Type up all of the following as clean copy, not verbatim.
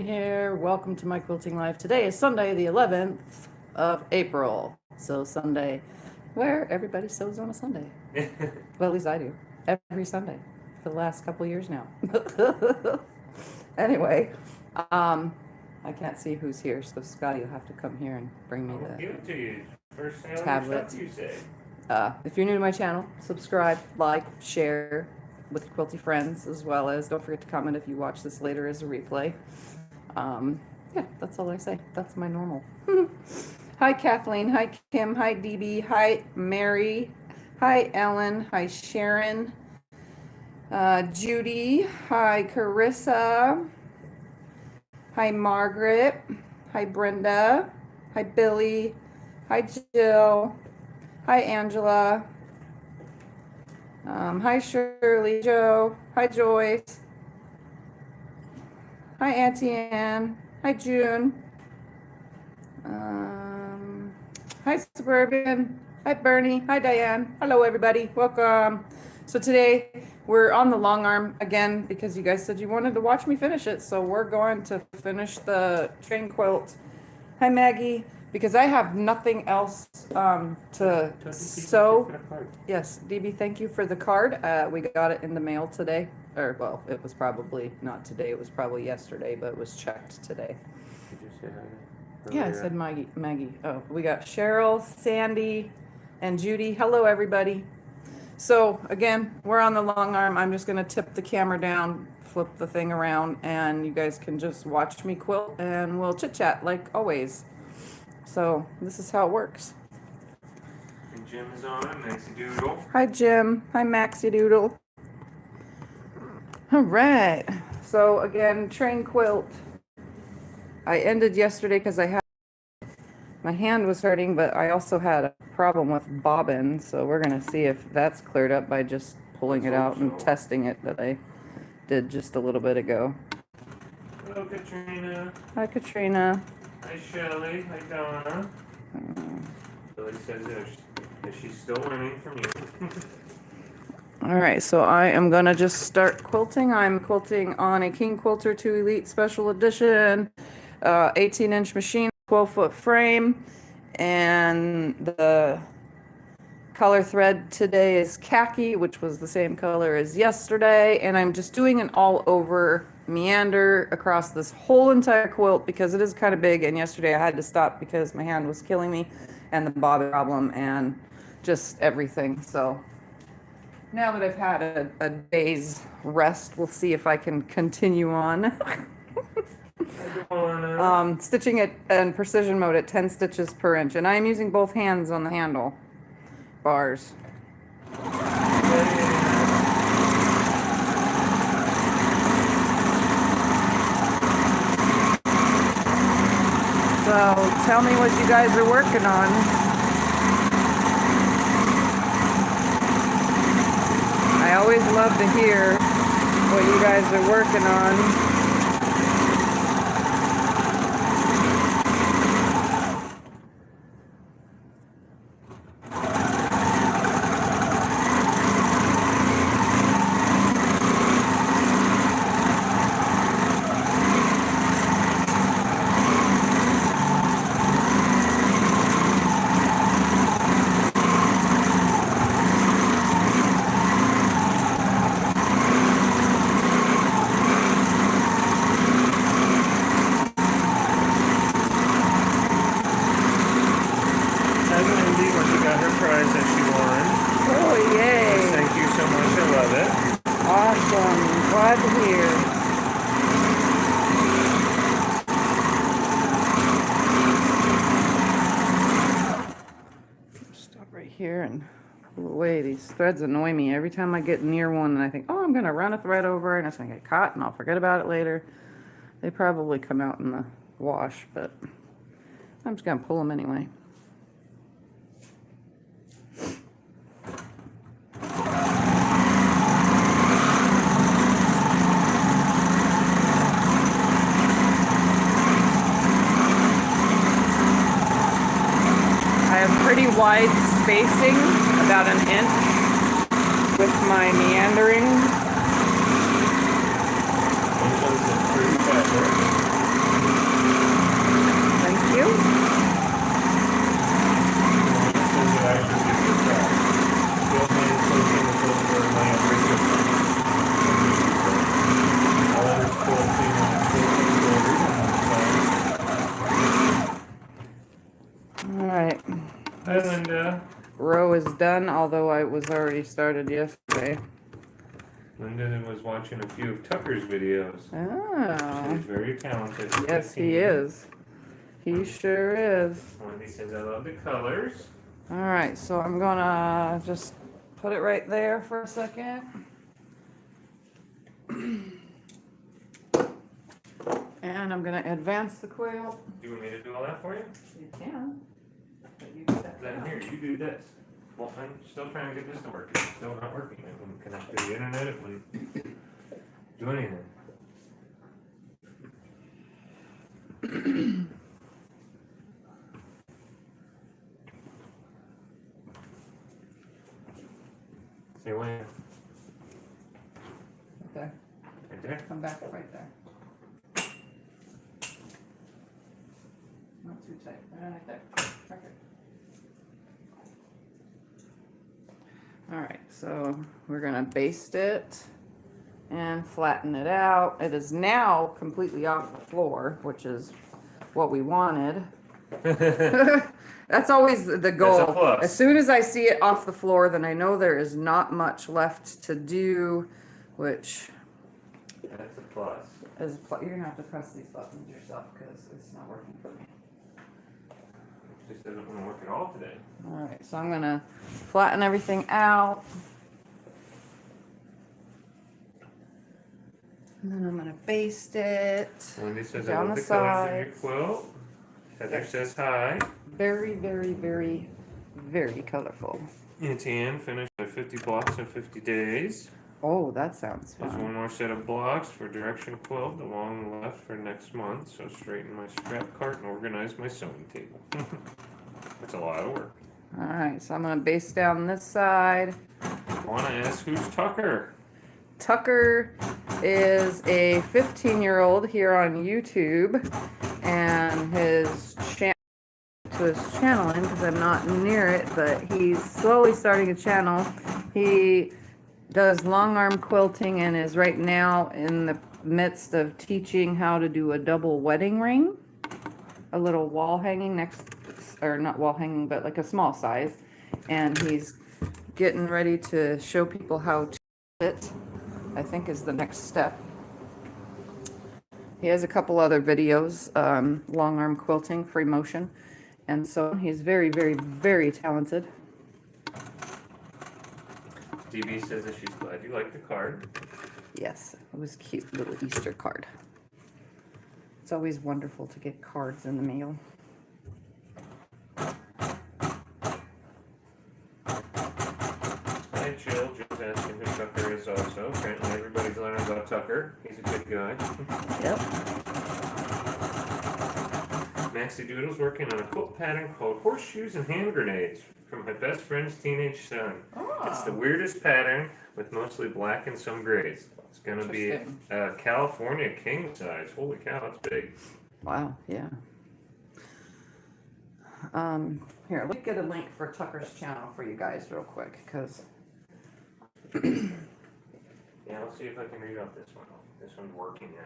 here. Welcome to my quilting life. Today is Sunday, the 11th of April. So Sunday, where everybody sews on a Sunday. Well, at least I do. Every Sunday for the last couple years now. Anyway, I can't see who's here, so Scotty will have to come here and bring me the give it to you. First thing tablet. You say. If you're new to my channel, subscribe, like, share with your quilty friends, as well as don't forget to comment if you watch this later as a replay. Yeah, that's all I say. That's my normal. Hi Kathleen, hi Kim, hi DB, hi Mary, hi Ellen, hi Sharon, Judy, hi Carissa, hi Margaret, hi Brenda, hi Billy, hi Jill, hi Angela, hi Shirley, Joe, hi Joyce, hi Auntie Ann, hi June, hi Suburban, hi Bernie, hi Diane, hello everybody, welcome. So today we're on the long arm again because you guys said you wanted to watch me finish it, so we're going to finish the train quilt. Hi Maggie, because I have nothing else to sew. Yes, DB, thank you for the card. We got it in the mail today, or well, it was probably not today, it was probably yesterday, but it was checked today. Did you say hi? Yeah, I said Maggie. Oh, we got Cheryl, Sandy, and Judy. Hello, everybody. So again, we're on the long arm. I'm just gonna tip the camera down, flip the thing around, and you guys can just watch me quilt, and we'll chit chat like always. So this is how it works. And Jim is on, Maxie Doodle. Hi, Jim. Hi, Maxie Doodle. All right. So again, train quilt. I ended yesterday because my hand was hurting, but I also had a problem with bobbin. So we're gonna see if that's cleared up by just pulling it out and testing it that I did just a little bit ago. Hello, Katrina. Hi, Katrina. Hi, Shelley. Hi, Donna. Shelley says that she's still learning from you. All right, so I am gonna just start quilting. I'm quilting on a King Quilter 2 Elite Special Edition, 18-inch machine, 12-foot frame, and the color thread today is khaki, which was the same color as yesterday, and I'm just doing an all-over meander across this whole entire quilt because it is kind of big, and yesterday I had to stop because my hand was killing me, and the bobbin problem, and just everything, so... Now that I've had a day's rest, we'll see if I can continue on. Stitching it in precision mode at 10 stitches per inch, and I am using both hands on the handle bars. So tell me what you guys are working on. I always love to hear what you guys are working on. Here and pull away. These threads annoy me every time I get near one and I think, oh, I'm gonna run a thread over and it's gonna get caught and I'll forget about it later. They probably come out in the wash, but I'm just gonna pull them anyway. Pretty wide spacing, about an inch with my meandering. row is done, although I was already started yesterday. Linda was watching a few of Tucker's videos. Oh. She's very talented. Yes, he is. He sure is. Wendy says, I love the colors. All right, so I'm gonna just put it right there for a second. And I'm gonna advance the quilt. Do you want me to do all that for you? You can. But you set Then that here, you do this. Well, I'm still trying to get this to work. It's still not working. I wouldn't connect to the internet. It wouldn't do anything. Say when. right there. Right there. Come back right there. Not too tight. Right there. Okay. All right, so we're gonna baste it and flatten it out. It is now completely off the floor, which is what we wanted. That's always the goal. That's a plus. As soon as I see it off the floor, then I know there is not much left to do, which That's a plus. is, you're gonna have to press these buttons yourself because it's not working for me. Just doesn't want to work at all today. All right, so I'm gonna flatten everything out. And then I'm gonna baste it. Wendy says, I Down love the the colors in your sides. quilt. Heather says hi. Very, very, very, very colorful. Auntie Ann finished my 50 blocks in 50 days. Oh, that sounds There's fun. one more set of blocks for direction quilt along left for next month. So straighten my scrap cart and organize my sewing table. That's a lot of work. All right, so I'm gonna baste down this side. I want to ask who's Tucker? Tucker is a 15-year-old here on YouTube, and his channeling because I'm not near it, but he's slowly starting a channel. He does long arm quilting and is right now in the midst of teaching how to do a double wedding ring, a little wall hanging next, or not wall hanging, but like a small size, and he's getting ready to show people how to it. I think is the next step. He has a couple other videos, long arm quilting, free motion, and so he's very, very, very talented. DB says that she's glad you like the card. Yes, it was a cute little Easter card. It's always wonderful to get cards in the mail. Hi, Jill. Jill's asking who Tucker is also. Apparently everybody's learning about Tucker. He's a good guy. Yep. Maxie Doodle's working on a quilt pattern called Horseshoes and Hand Grenades from my best friend's teenage son. It's the weirdest pattern with mostly black and some grays. It's going to be Interesting. California king size. Holy cow, that's big. Wow, yeah. Here, let me get a link for Tucker's channel for you guys real quick, because Yeah, let's see if I can read off this one. This one's working now.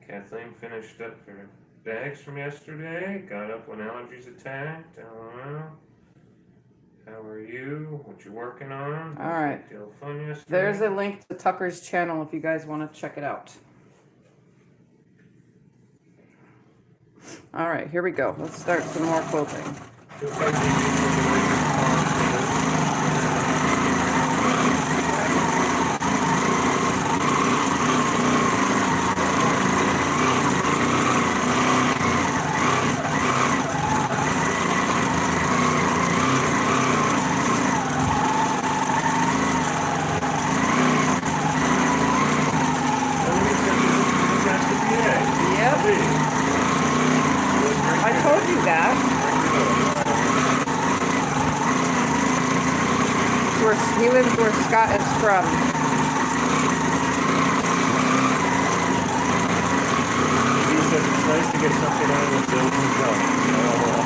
Kathleen finished up her bags from yesterday. Got up when allergies attacked. I don't know. How are you? What you working on? All right. Deal of fun yesterday. there's a link to Tucker's channel if you guys want to check it out. All right, here we go. Let's start some more quilting. Yep, I told you that. He lives where Scott is from. He says it's nice to get something out of the building.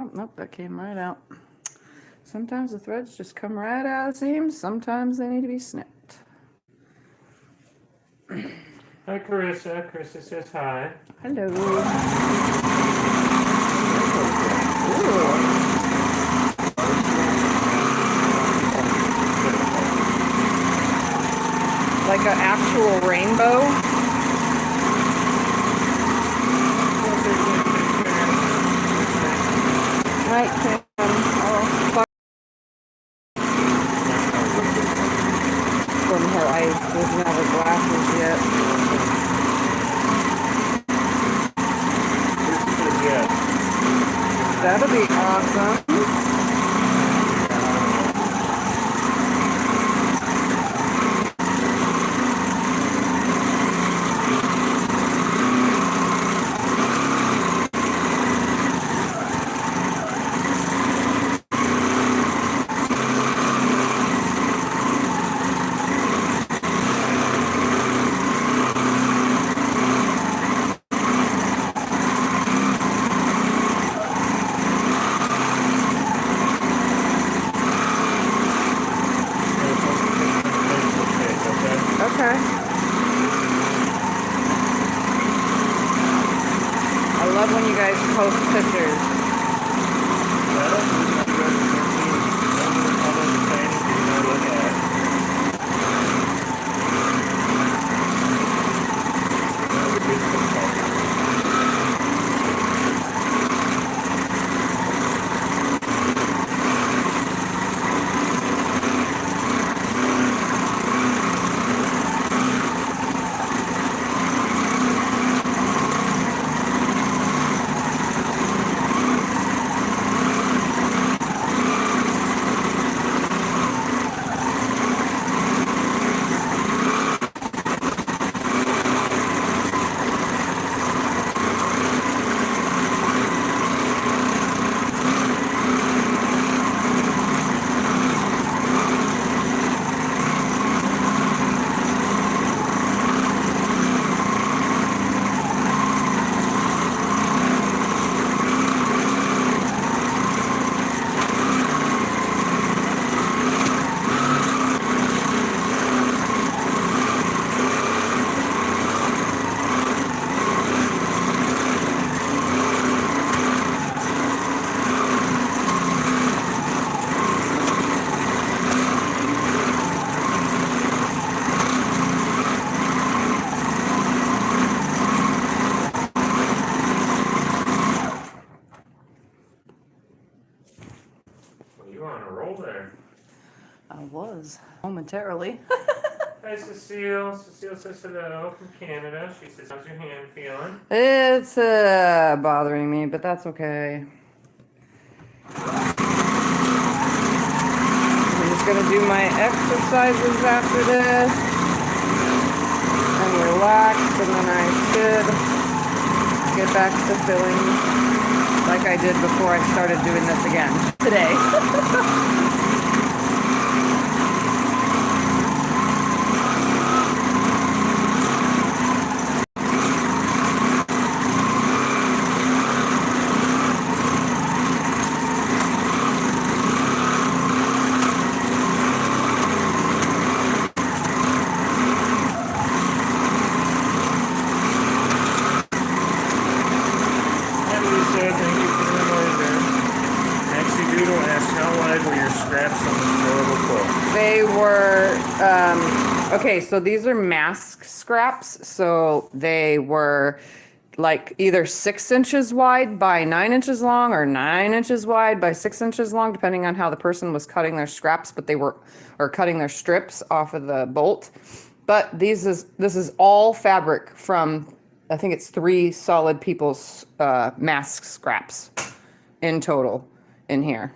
Oh, nope, that came right out. Sometimes the threads just come right out of the seams. Sometimes they need to be snipped. Hi, Carissa. Carissa says hi. Hello. Ooh. Like an actual rainbow. Right, Kim. Oh, fuck. From her eyes. Doesn't have her glasses yet. That'll be awesome. Okay. I love when you guys post pictures. You on a roll there? I was momentarily. Hi, Cecile. Cecile says hello from Canada. She says, how's your hand feeling? It's bothering me, but that's okay. I'm just gonna do my exercises after this and relax, and then I should get back to filling like I did before I started doing this again today. They were, okay, so these are mask scraps. So they were like either 6 inches wide by 9 inches long, or 9 inches wide by 6 inches long, depending on how the person was cutting their scraps, but they were, or cutting their strips off of the bolt. But this is all fabric from, I think it's 3 solid people's mask scraps in total in here.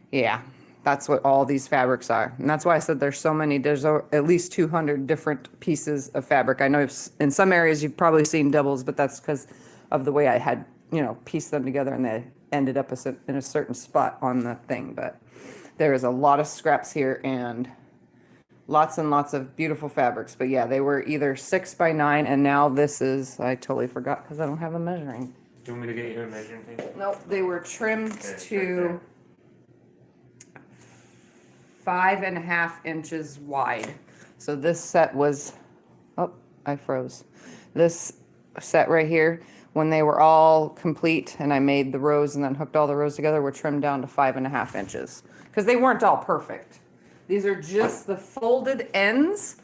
Yeah, that's what all these fabrics are. And that's why I said there's so many. There's at least 200 different pieces of fabric. I know in some areas you've probably seen doubles, but that's because of the way I had, pieced them together and they ended up in a certain spot on the thing. But there is a lot of scraps here and lots and lots of beautiful fabrics. But yeah, they were either 6 by 9, and now this is, I totally forgot because I don't have a measuring Do you want me to get you a measuring tape? Nope, they were trimmed Okay, it's to 5.5 inches wide. So this set was, oh, I froze. This set right here, when they were all complete and I made the rows and then hooked all the rows together, were trimmed down to 5.5 inches. Because they weren't all perfect. These are just the folded ends.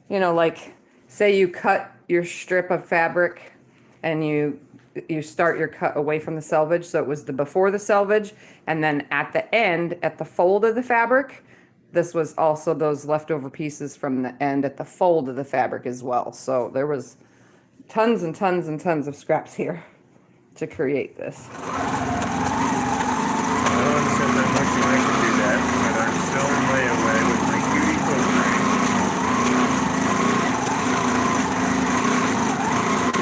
You know, like say you cut your strip of fabric and you start your cut away from the selvage, so it was the before the selvage, and then at the end, at the fold of the fabric, this was also those leftover pieces from the end at the fold of the fabric as well. So there was tons and tons and tons of scraps here to create this. I don't understand that much I can do that, but I'm still in layaway with my cutie quilt frame.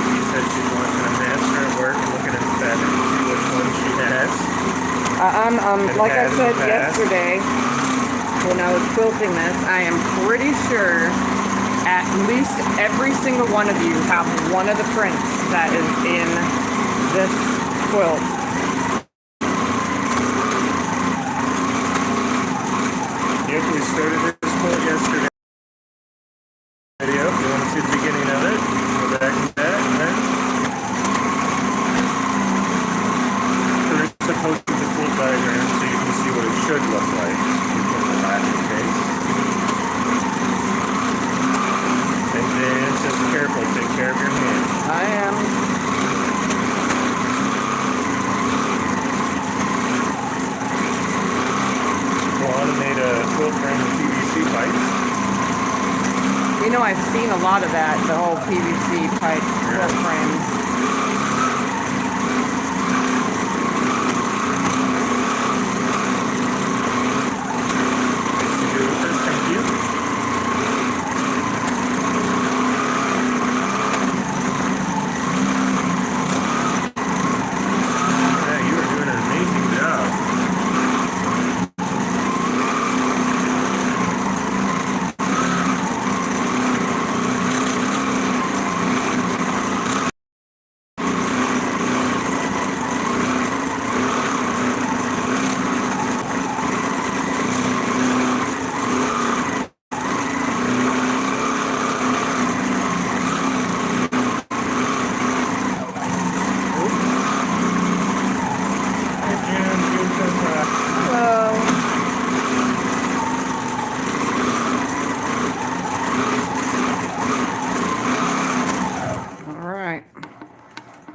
She said she's watching a master at work and looking at the fabric to see which one she has. Like I said yesterday, when I was quilting this, I am pretty sure at least every single one of you have one of the prints that is in this quilt. Yep, we started this quilt yesterday. Video, if you want to see the beginning of it, go back to that, and then Carissa posted the quilt diagram so you can see what it should look like in the last case. And then it says, careful, take care of your hand. I am. Juana made a quilt frame with PVC pipes. You know, I've seen a lot of that, the whole PVC pipe quilt frames. Thank you. Yeah, you are doing an amazing job.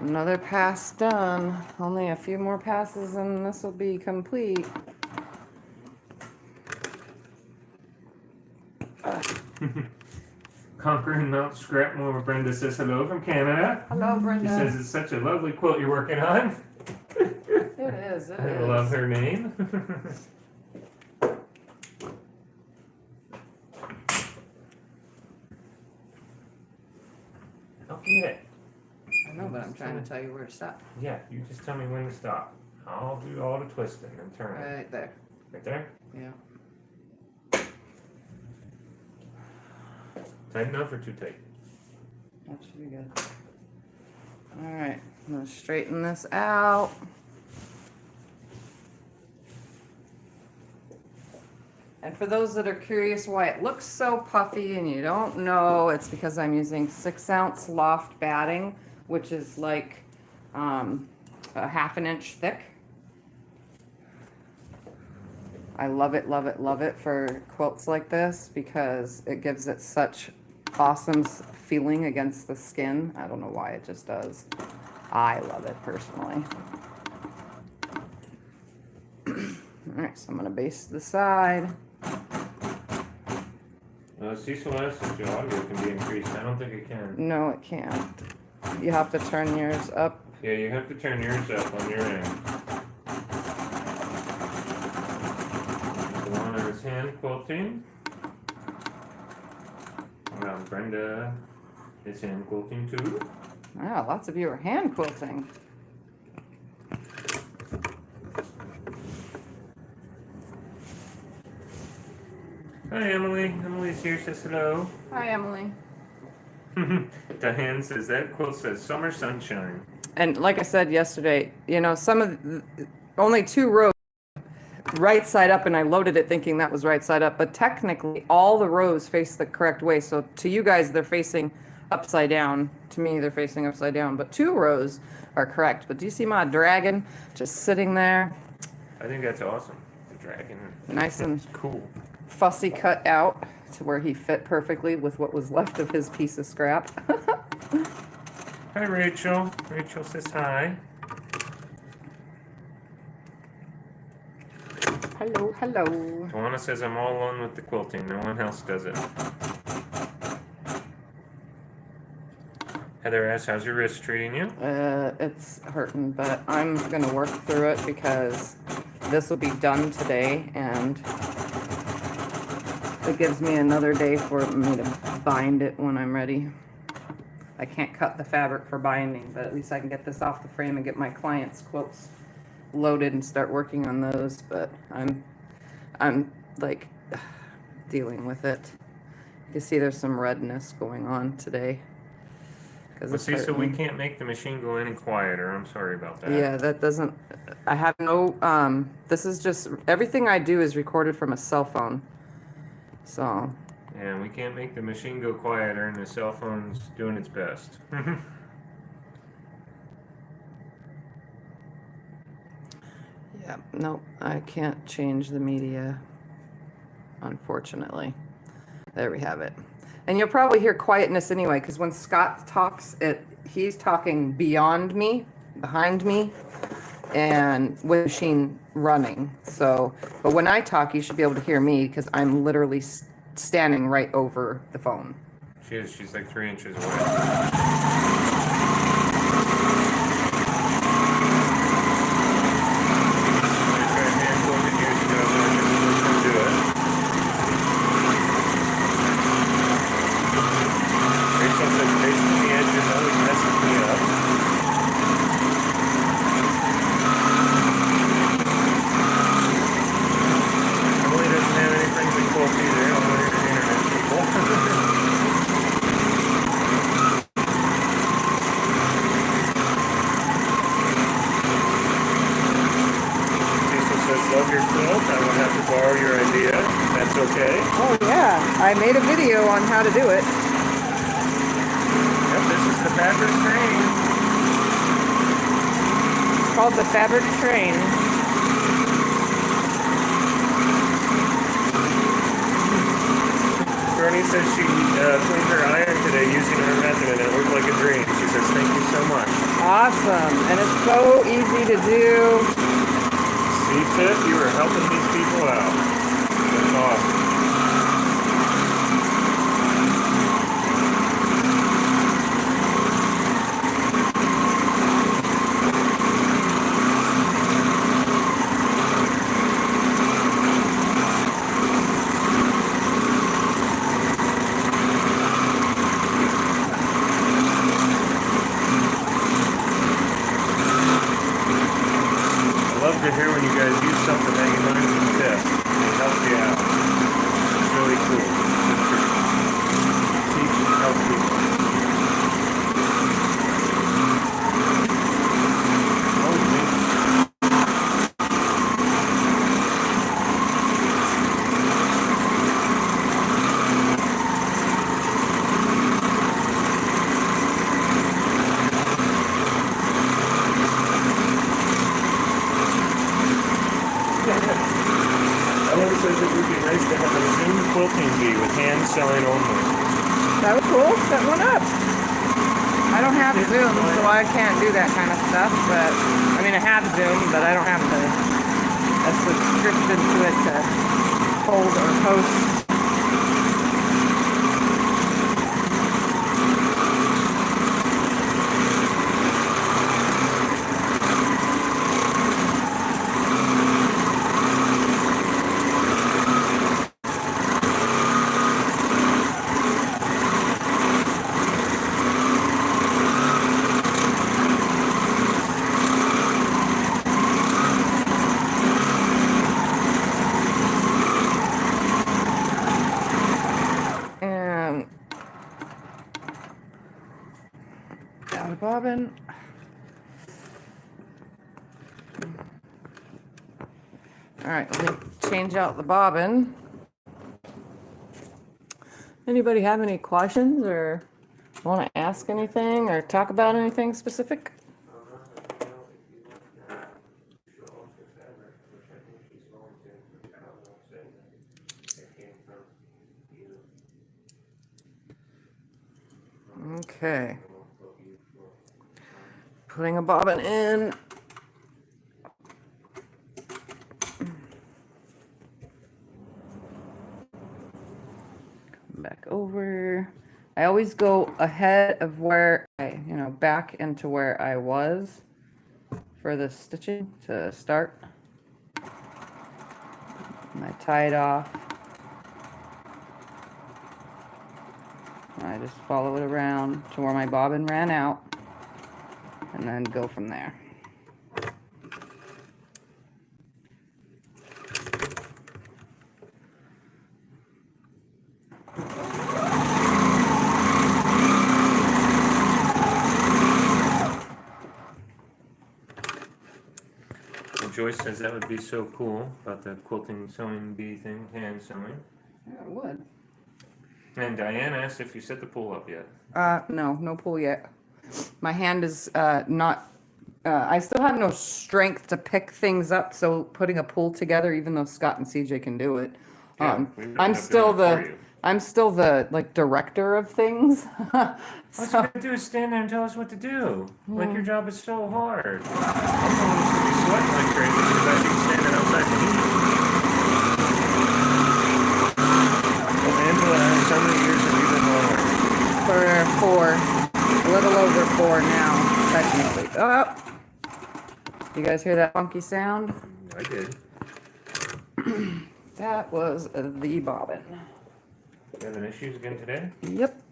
Another pass done. Only a few more passes and this will be complete. Conquering Mount Scrapmore, Brenda says hello from Canada. Hello, Brenda. She says it's such a lovely quilt you're working on. It is, it I is. love her name. Okay. I know, but I'm trying to tell you where to stop. Yeah, you just tell me when to stop. I'll do all the twisting and turning. Right there. Right there? Yeah. Tight enough or too tight? That should be good. Alright, I'm going to straighten this out. And for those that are curious why it looks so puffy and you don't know, it's because I'm using 6-ounce loft batting, which is like a 1/2 inch thick. I love it, love it, love it for quilts like this because it gives it such awesome feeling against the skin. I don't know why, it just does. I love it personally. Alright, so I'm going to base the side. Cecil asked if your audio can be increased. I don't think it can. No, it can't. You have to turn yours up. Yeah, you have to turn yours up on your end. Luana is hand quilting. Brenda is hand quilting too. Wow, lots of you are hand quilting. Hi, Emily. Emily's here, says hello. Hi, Emily. Diane says that quilt says summer sunshine. And like I said yesterday, you know, only 2 rows right side up, and I loaded it thinking that was right side up, but technically all the rows face the correct way. So to you guys, they're facing upside down. To me, they're facing upside down, but 2 rows are correct. But do you see my dragon just sitting there? I think that's awesome. The dragon. Nice and cool. Fussy cut out to where he fit perfectly with what was left of his piece of scrap. Hi, Rachel. Rachel says hi. Hello, hello. Tawana says I'm all alone with the quilting. No one else does it. Heather asks, how's your wrist treating you? It's hurting, but I'm gonna work through it because this will be done today, and it gives me another day for me to bind it when I'm ready. I can't cut the fabric for binding, but at least I can get this off the frame and get my clients' quilts loaded and start working on those. But I'm like dealing with it. You can see there's some redness going on today. But see, so we can't make the machine go any quieter. I'm sorry about that. Yeah, that doesn't, I have no, this is just, everything I do is recorded from a cell phone. So. And we can't make the machine go quieter, and the cell phone's doing its best. Yeah, nope, I can't change the media, unfortunately. There we have it. And you'll probably hear quietness anyway, because when Scott talks, he's talking beyond me, behind me, and with the machine running. So, but when I talk, you should be able to hear me because I'm literally standing right over the phone. She is. She's like 3 inches away. I made a video on how to do it. Yep, this is the fabric train. It's called the fabric train. Bernie says she cleaned her iron today using her method, and it looked like a dream. She says, thank you so much. Awesome. And it's so easy to do. See, Tiff, you are helping these people out. That's awesome. To hear when you guys use something that you learned from Tiff. It helps you out. It's really cool. Teach and help people. Quilting bee with hand sewing only. That was cool. Set one up. I don't have Zoom, so I can't do that kind of stuff. But I mean, I have Zoom, but I don't have a subscription to it to hold or post. All right, let me change out the bobbin. Anybody have any questions or want to ask anything or talk about anything specific? Okay. Putting a bobbin in. Back over. I always go ahead of where I, back into where I was for the stitching to start. And I tie it off. And I just follow it around to where my bobbin ran out and then go from there. Joyce says that would be so cool about the quilting sewing bee thing, hand sewing. Yeah, it would. And Diane asked if you set the pool up yet. No pool yet. My hand is not. I still have no strength to pick things up. So putting a pool together, even though Scott and CJ can do it, Yeah, we ended I'm up still doing it for the. you. I'm still the director of things. All you gotta do is stand there and tell us what to do. Like your job is so hard. I'm going to be sweating like crazy because I keep standing outside the heat. Well, Angela, how many years have you been longer? For 4, a little over 4 now, technically. Oh, you guys hear that funky sound? I did. That was the bobbin. You having issues again today? Yep.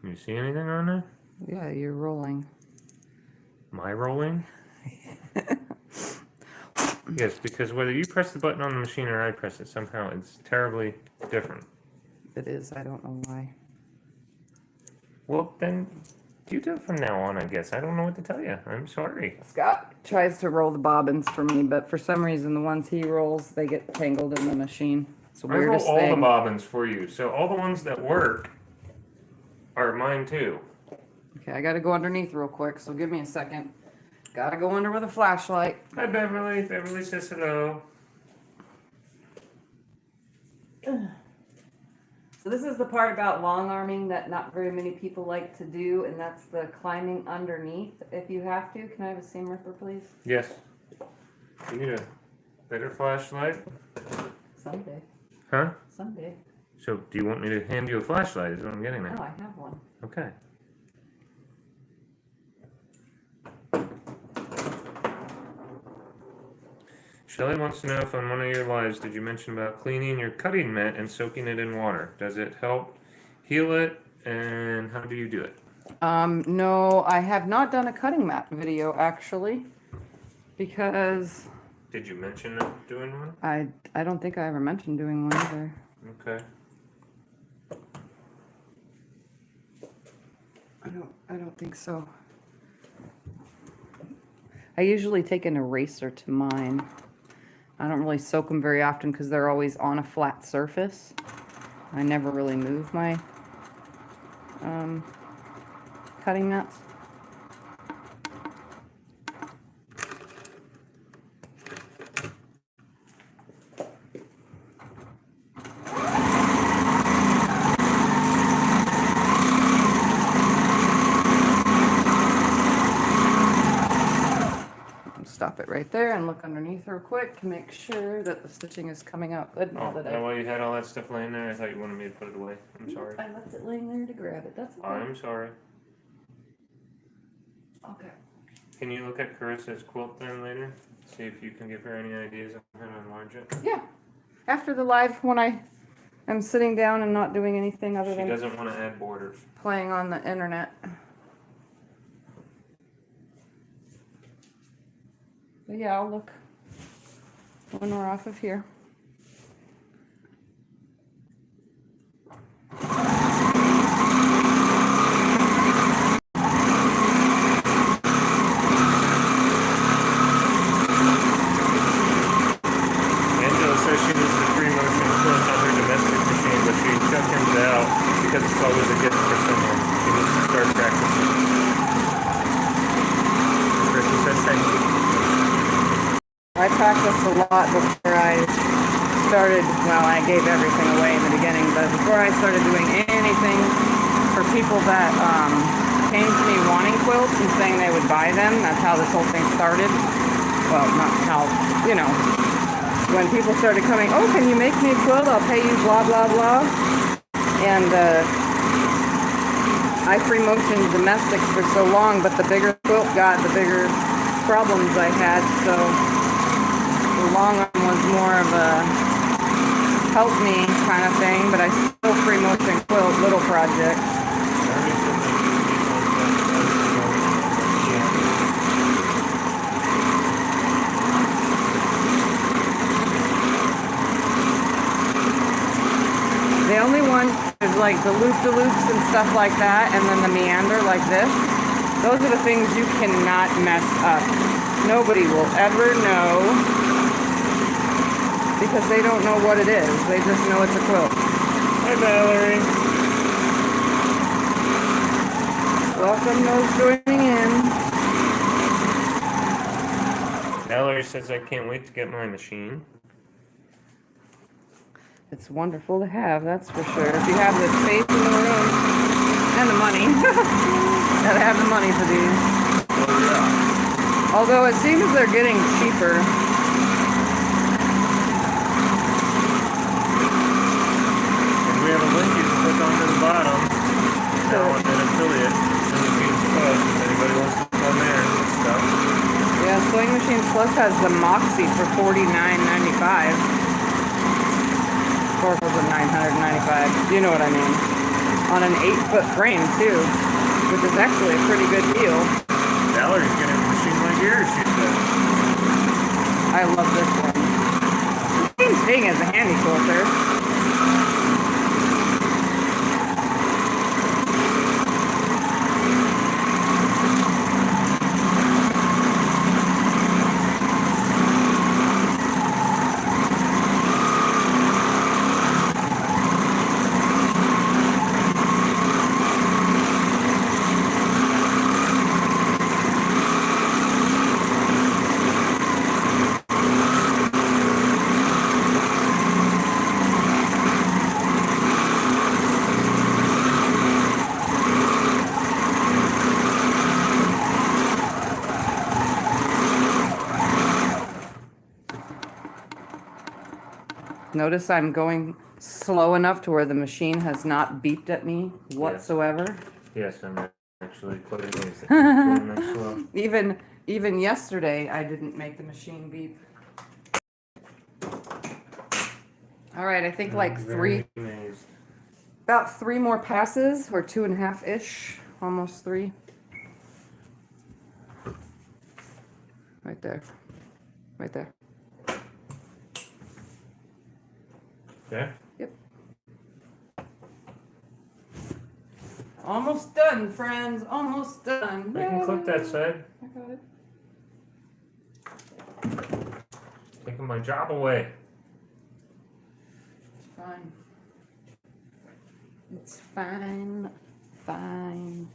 You see anything on there? Yeah, you're rolling. Am I rolling? Yes, because whether you press the button on the machine or I press it, somehow it's terribly different. It is. I don't know why. Well, then you do it from now on, I guess. I don't know what to tell you. I'm sorry. Scott tries to roll the bobbins for me, but for some reason the ones he rolls, they get tangled in the machine. It's the I roll weirdest all the thing. bobbins for you, so all the ones that work are mine too. Okay, I gotta go underneath real quick, so give me a second. Gotta go under with a flashlight. Hi, Beverly. Beverly says hello. So this is the part about long arming that not very many people like to do, and that's the climbing underneath if you have to. Can I have a seam ripper, please? Yes. You need a better flashlight? Someday. Huh? Someday. So, do you want me to hand you a flashlight? Is what I'm getting No, at. I have one. Okay. Shelley wants to know if on one of your lives did you mention about cleaning your cutting mat and soaking it in water? Does it help heal it, and how do you do it? No, I have not done a cutting mat video actually, because Did you mention doing one? I don't think I ever mentioned doing one either. Okay. I don't think so. I usually take an eraser to mine. I don't really soak them very often because they're always on a flat surface. I never really move my cutting mats. Stop it right there and look underneath real quick to make sure that the stitching is coming out good now Oh, that that why you had all that stuff laying there? I thought you wanted me to put it away. I'm sorry. I left it laying there to grab it. That's okay. I'm sorry. Okay. Can you look at Carissa's quilt then later? See if you can give her any ideas on how to enlarge it? Yeah. After the live, when I am sitting down and not doing anything other She than doesn't want to add borders. playing on the internet. But yeah, I'll look when we're off of here. practiced a lot before I started, well, I gave everything away in the beginning, but before I started doing anything for people that came to me wanting quilts and saying they would buy them, that's how this whole thing started. Well, not how, you know, when people started coming, oh, can you make me a quilt? I'll pay you blah, blah, blah. And I free motioned domestics for so long, but the bigger quilt got, the bigger problems I had, so the long one was more of a help me kind of thing, but I still free motion quilt little projects. The only one is like the loop-de-loops and stuff like that, and then the meander like this. Those are the things you cannot mess up. Nobody will ever know because they don't know what it is. They just know it's a quilt. Hi, Valerie. Welcome those joining in. Valerie says I can't wait to get my machine. It's wonderful to have, that's for sure. If you have the space in the room and the money. Gotta have the money for these. Oh, yeah. Although it seems they're getting cheaper. And we have a link you can click onto the bottom. Now on an affiliate. SewingMachinesPlus, if anybody wants to come there and stuff. Yeah, SewingMachinesPlus has the Moxie for $49.95. Or was it $995? You know what I mean. On an 8-foot frame too, which is actually a pretty good deal. Valerie's getting a machine like yours, she said. I love this one. Same thing as a handy quilter. Notice I'm going slow enough to where the machine has not beeped at me whatsoever. Yes, I'm actually quite amazed. Going that slow. Even yesterday, I didn't make the machine beep. All right, I think like about 3 more passes, or 2.5-ish, almost 3. Right there, right there. Okay. Yep. Almost done, friends. Almost done. I can clip that side. I got it. Taking my job away. It's fine. It's fine. Fine.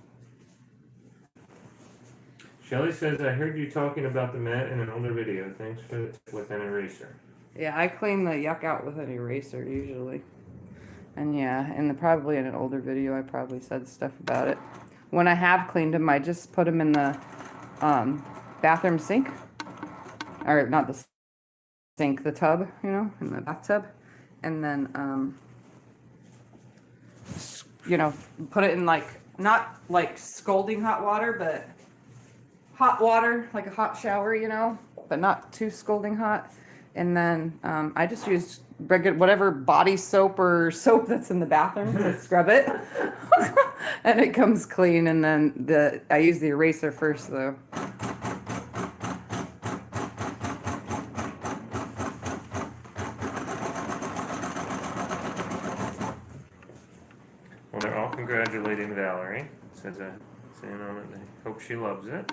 Shelly says, I heard you talking about the mat in an older video. Thanks for the tip with an eraser. Yeah, I clean the yuck out with an eraser usually. And yeah, probably in an older video, I probably said stuff about it. When I have cleaned them, I just put them in the bathroom sink. Or not the sink, the tub, you know, in the bathtub. And then, you know, put it in like, not like scalding hot water, but hot water, like a hot shower, you know, but not too scalding hot. And then I just use regular, whatever body soap or soap that's in the bathroom to scrub it. And it comes clean. And then I use the eraser first though. Well, they're all congratulating Valerie. Says saying on it, they hope she loves it.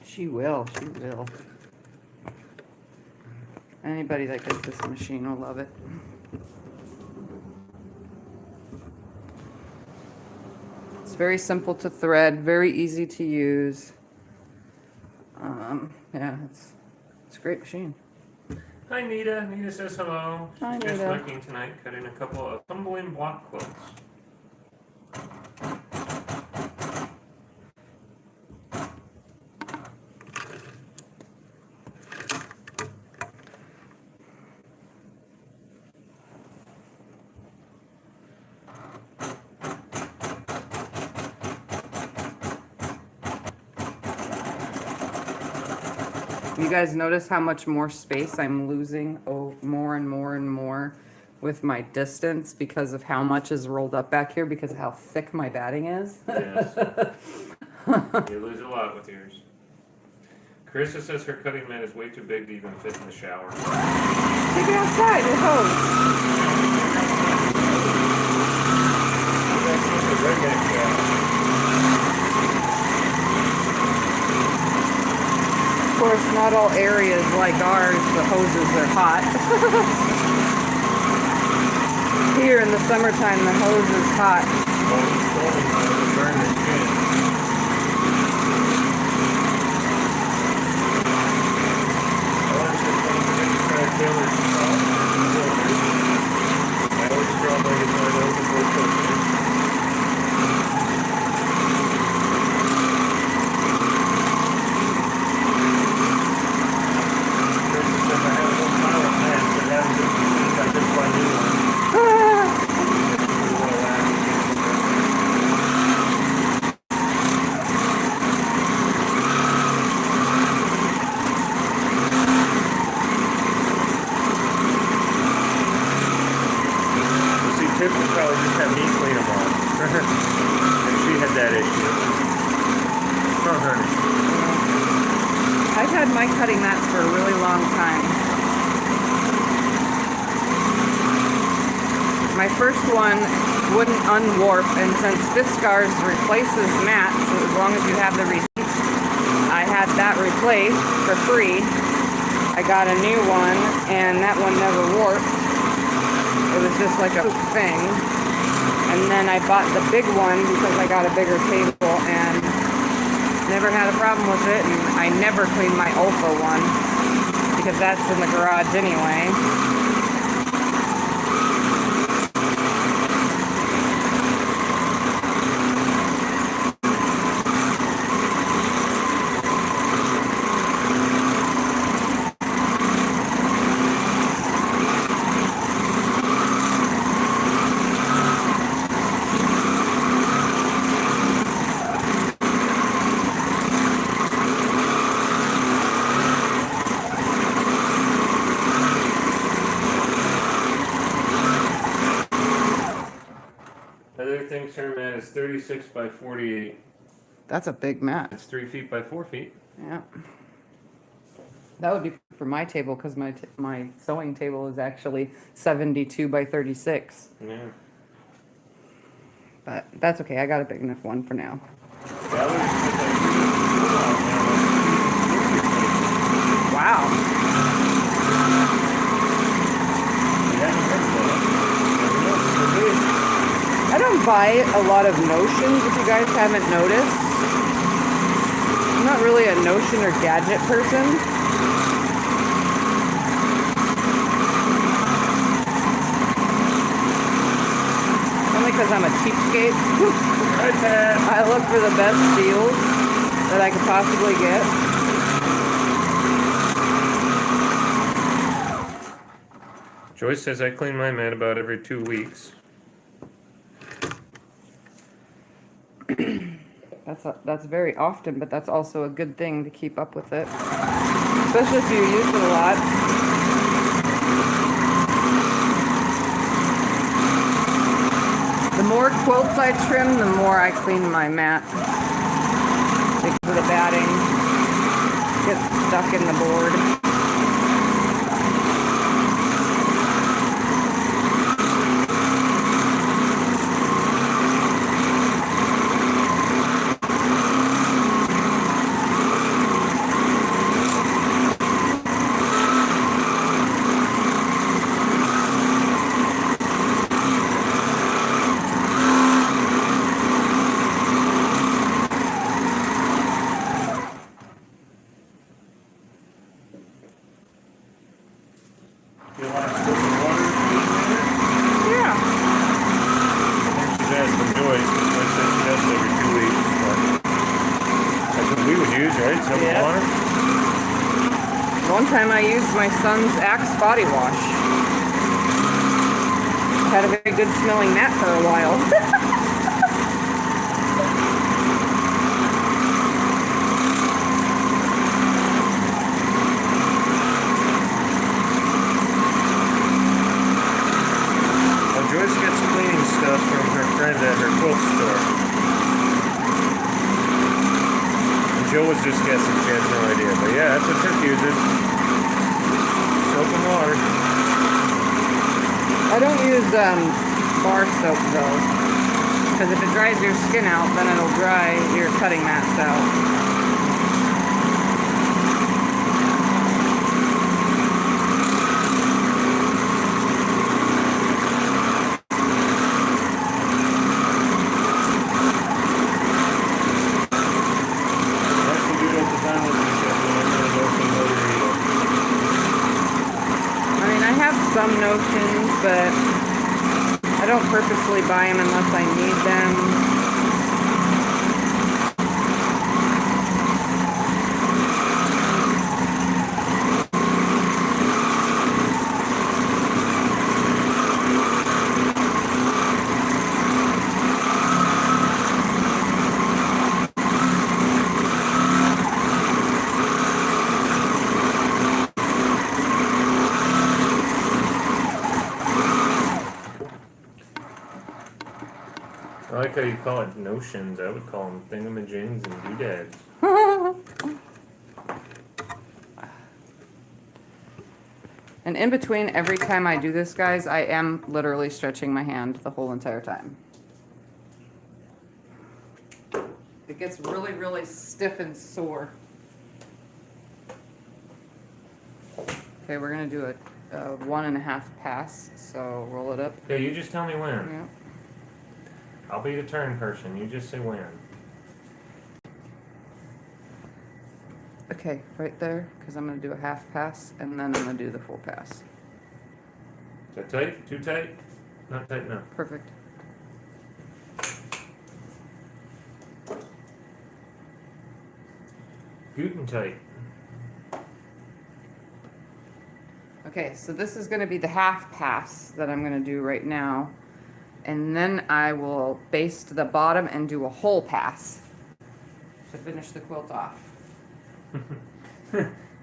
She will. She will. Anybody that gets this machine will love it. It's very simple to thread, very easy to use. Yeah, It's a great machine. Hi, Nita. Nita says hello. Hi, She's just Nita. working tonight, cutting a couple of tumbling block quilts. You guys notice how much more space I'm losing more and more and more with my distance because of how much is rolled up back here because of how thick my batting is? Yes. You lose a lot with yours. Carissa says her cutting mat is way too big to even fit in the shower. Take it outside, it Of course, not all areas like ours, the hoses are hot. Here in the summertime, the hose is hot. Tiff would probably just have me clean them all. And she had that issue. Oh, honey. I've had my cutting mats for a really long time. My first one wouldn't unwarp, and since Fiskars replaces mats, as long as you have the receipt, I had that replaced for free. I got a new one, and that one never warped. It was just like a thing. And then I bought the big one because I got a bigger table and never had a problem with it. And I never cleaned my Ulfa one because that's in the garage anyway. Other things her mat is 36 by 48. That's a big mat. It's 3 feet by 4 feet. Yeah. That would be for my table because my sewing table is actually 72 by 36. Yeah. But that's okay. I got a big enough one for now. Wow. I don't buy a lot of notions, if you guys haven't noticed. I'm not really a notion or gadget person. Only because I'm a cheapskate. I look for the best deals that I could possibly get. Joyce says I clean my mat about every 2 weeks. That's very often, but that's also a good thing to keep up with it. Especially if you use it a lot. The more quilts I trim, the more I clean my mat. Because of the batting gets stuck in the board. some Yeah. water? One time I used my son's Axe body wash. Had a very good smelling mat for a while. Joyce gets cleaning stuff from her friend at her quilt store. And Jill was just guessing, she has no idea. But yeah, that's what Tiff uses. Soap and water. I don't use bar soap though, because if it dries your skin out, then it'll dry your cutting mats out. Some notions, but I don't purposely buy them unless I need them. I like how you call it notions. I would call them thingamajigs and doodads. And in between, every time I do this, guys, I am literally stretching my hand the whole entire time. It gets really, really stiff and sore. Okay, we're gonna do a 1.5 pass, so roll it up. Okay, you just tell me when. Yeah. I'll be the turn person. You just say when. Okay, right there, because I'm going to do a half pass, and then I'm going to do the full pass. Is that tight? Too tight? Not tight enough. Perfect. Guten tight. Okay, so this is going to be the half pass that I'm going to do right now. And then I will baste the bottom and do a whole pass to finish the quilt off.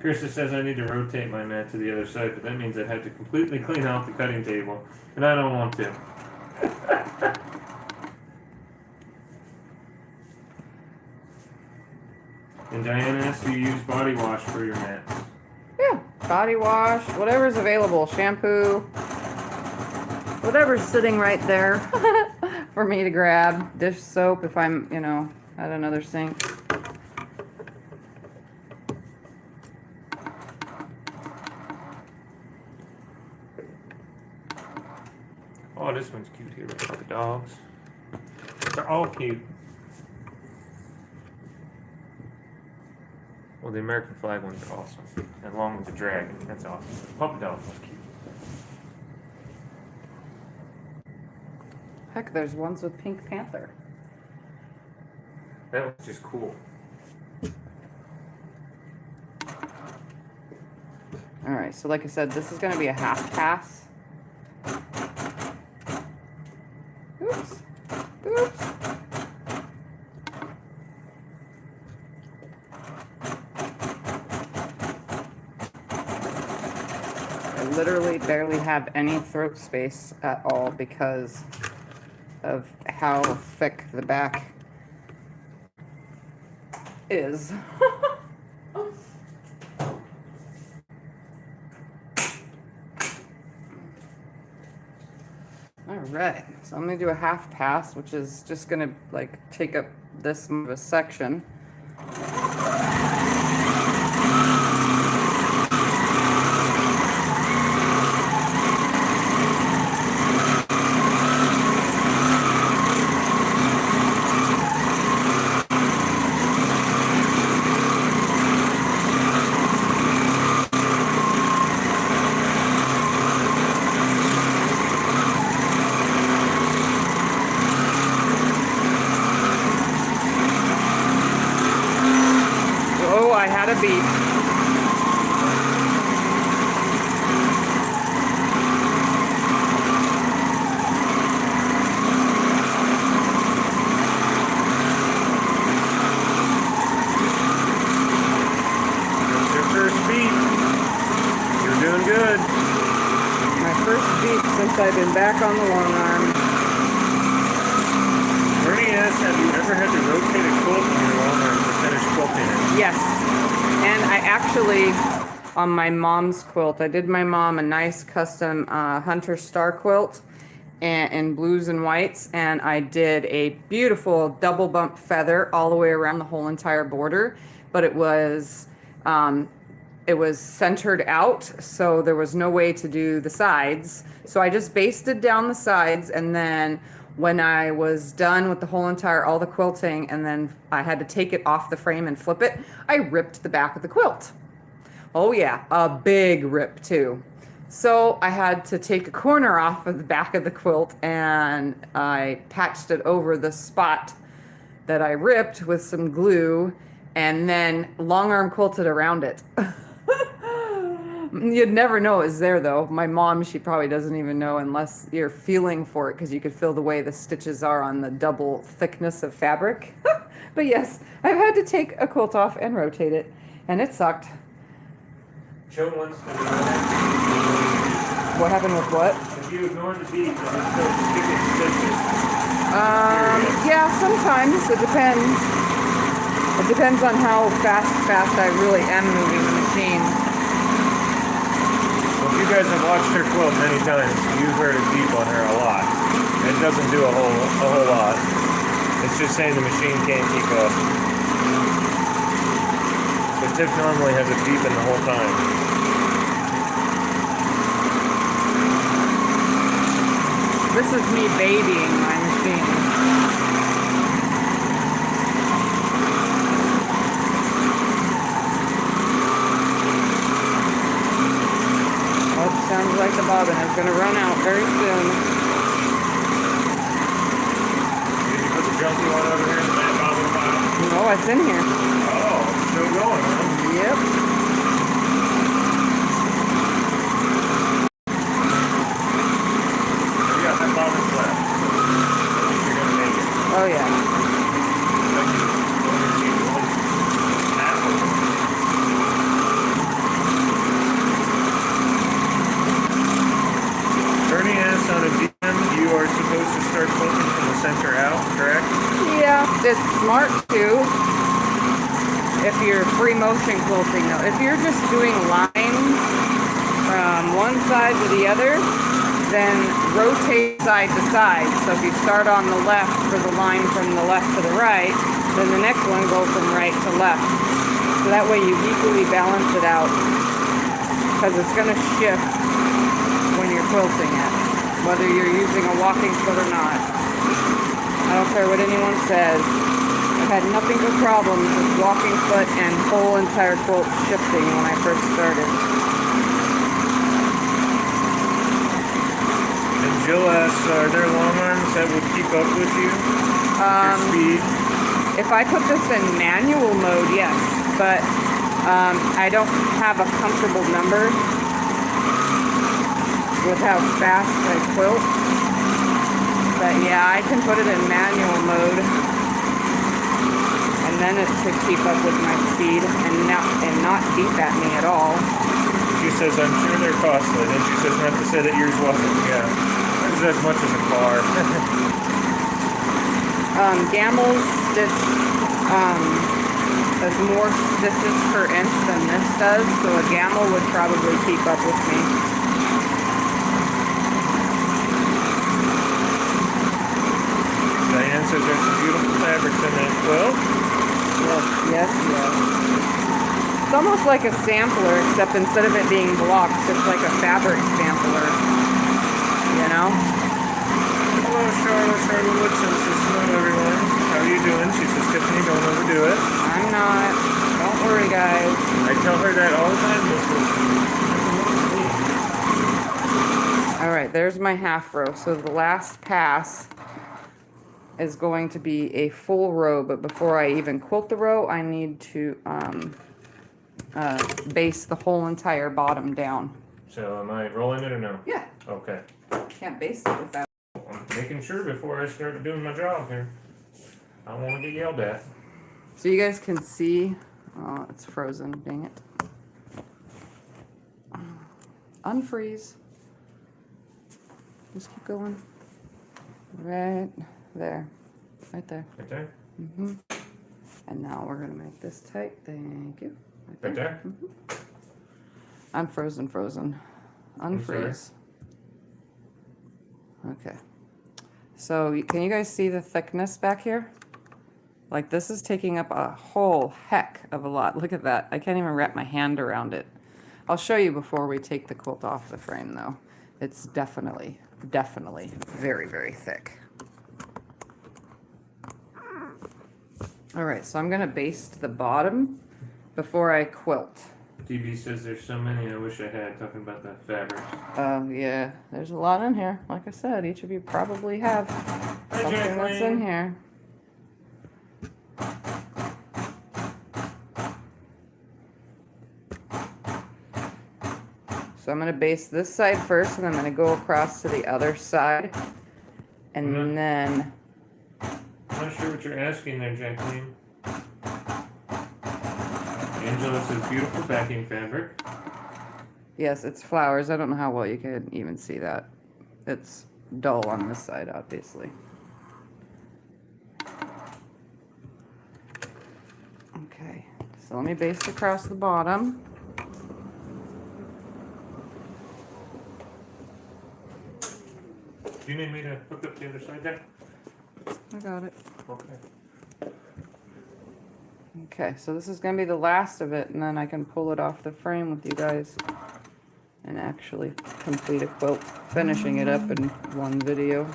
Krista says I need to rotate my mat to the other side, but that means I'd have to completely clean out the cutting table, and I don't want to. And Diana asks, do you use body wash for your mats? Yeah, body wash, whatever's available, shampoo, whatever's sitting right there for me to grab. Dish soap if I'm, at another sink. Oh, this one's cute here with the dogs. They're all cute. Well, the American flag one's awesome. And along with the dragon, that's awesome. The puppy dog was cute. Heck, there's ones with Pink Panther. That was just cool. Alright, so like I said, this is going to be a half pass. Oops. Oops. I literally barely have any throat space at all because of how thick the back is. Alright, so I'm going to do a half pass, which is just going to take up this much of a section. first beat since I've been back on the long arm. Bernie asks, have you ever had to rotate a quilt on your long arm to finish quilting it? Yes. And I actually, on my mom's quilt, I did my mom a nice custom Hunter Star quilt in blues and whites, and I did a beautiful double bump feather all the way around the whole entire border, but it was centered out, so there was no way to do the sides. So I just basted down the sides, and then when I was done with the whole entire, all the quilting, and then I had to take it off the frame and flip it, I ripped the back of the quilt. Oh yeah, a big rip too. So I had to take a corner off of the back of the quilt, and I patched it over the spot that I ripped with some glue, and then long arm quilted around it. You'd never know it was there though. My mom, she probably doesn't even know unless you're feeling for it, because you could feel the way the stitches are on the double thickness of fabric. But yes, I've had to take a quilt off and rotate it, and it sucked. Joe wants to know. What happened with what? If you ignore the beat, does it still stick its stitches? Yeah, sometimes. It depends. It depends on how fast I really am moving the machine. Well, if you guys have watched her quilt many times, you've heard it beep on her a lot. It doesn't do a whole lot. It's just saying the machine can't keep up. But Tiff normally has it beeping the whole time. This is me babying my machine. Oh, sounds like the bobbin is going to run out very soon. Did you put the junky one over here in the man bobbin pile? No, it's in here. Oh, it's still going, huh? Yep. Oh yeah. Bernie asks on a DM, you are supposed to start quilting from the center out, correct? Yeah, it's smart too. If you're free motion quilting though. If you're just doing lines from one side to the other, then rotate side to side. So if you start on the left for the line from the left to the right, then the next one go from right to left. So that way you equally balance it out, because it's going to shift when you're quilting it, whether you're using a walking foot or not. I don't care what anyone says. I've had nothing but problems with walking foot and whole entire quilt shifting when I first started. Jill asks, are there long arms that would keep up with you? Your speed? If I put this in manual mode, yes, but I don't have a comfortable number with how fast I quilt. But yeah, I can put it in manual mode, and then it could keep up with my speed and not beep at me at all. She says, I'm sure they're costly. Then she says, not to say that yours wasn't. Yeah. As much as a car. Gammel's stitch does more stitches per inch than this does, so a Gammel would probably keep up with me. Diane says there's some beautiful fabrics in that quilt. Yes. It's almost like a sampler, except instead of it being blocks, it's like a fabric sampler. You know? Hello, Charlotte Woodson says, hello, everyone. How are you doing? She says, Tiffany, don't overdo it. I'm not. Don't worry, guys. I tell her that all the time. All right, there's my half row. So the last pass is going to be a full row, but before I even quilt the row, I need to base the whole entire bottom down. So am I rolling it or no? Yeah. Okay. Can't base it without. I'm making sure before I start doing my job here. I don't want to get yelled at. So you guys can see, oh, it's frozen, dang it. Unfreeze. Just keep going. Right there. Right there. Right there? Mm-hmm. And now we're going to make this tight. Thank you. Right there? Mm-hmm. Unfrozen, frozen. Unfreeze. Okay. So can you guys see the thickness back here? Like this is taking up a whole heck of a lot. Look at that. I can't even wrap my hand around it. I'll show you before we take the quilt off the frame though. It's definitely very, very thick. All right, so I'm gonna baste the bottom before I quilt. DB says there's so many I wish I had, talking about the fabrics. Yeah, there's a lot in here. Like I said, each of you probably have something that's in here. So I'm going to baste this side first, and I'm going to go across to the other side. And then... I'm not sure what you're asking there, Jacqueline. Angela says beautiful backing fabric. Yes, it's flowers. I don't know how well you can even see that. It's dull on this side, obviously. Okay, so let me baste across the bottom. Do you need me to hook up the other side there? I got it. Okay. Okay, so this is going to be the last of it, and then I can pull it off the frame with you guys and actually complete a quilt, finishing it up in one video.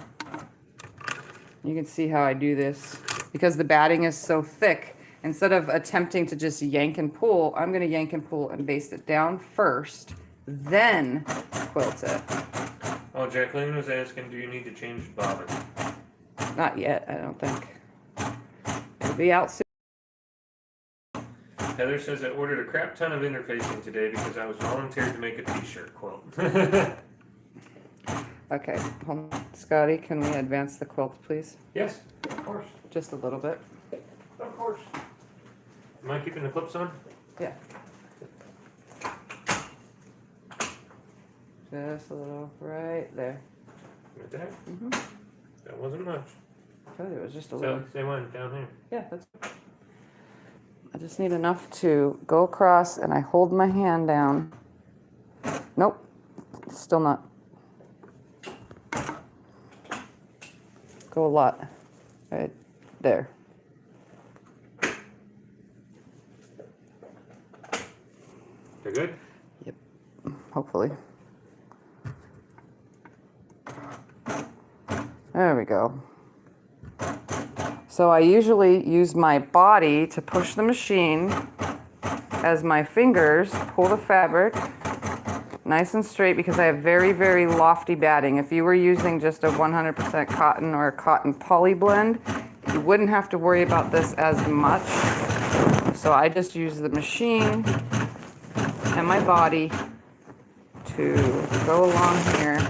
You can see how I do this. Because the batting is so thick, instead of attempting to just yank and pull, I'm going to yank and pull and baste it down first, then quilt it. Oh, Jacqueline was asking, do you need to change the bobbin? Not yet, I don't think. It'll be out soon. Heather says I ordered a crap ton of interfacing today because I was volunteered to make a t-shirt quilt. Okay, hold on. Scotty, can we advance the quilt, please? Yes, of course. Just a little bit. Of course. Am I keeping the clips on? Yeah. Just a little, right there. Right there? Mm-hmm. That wasn't much. I told you it was just a little. So, same one down here. Yeah, that's. I just need enough to go across, and I hold my hand down. Nope, still not. Go a lot. Right there. They're good? Yep, hopefully. There we go. So I usually use my body to push the machine as my fingers pull the fabric nice and straight because I have very, very lofty batting. If you were using just a 100% cotton or a cotton poly blend, you wouldn't have to worry about this as much. So I just use the machine and my body to go along here.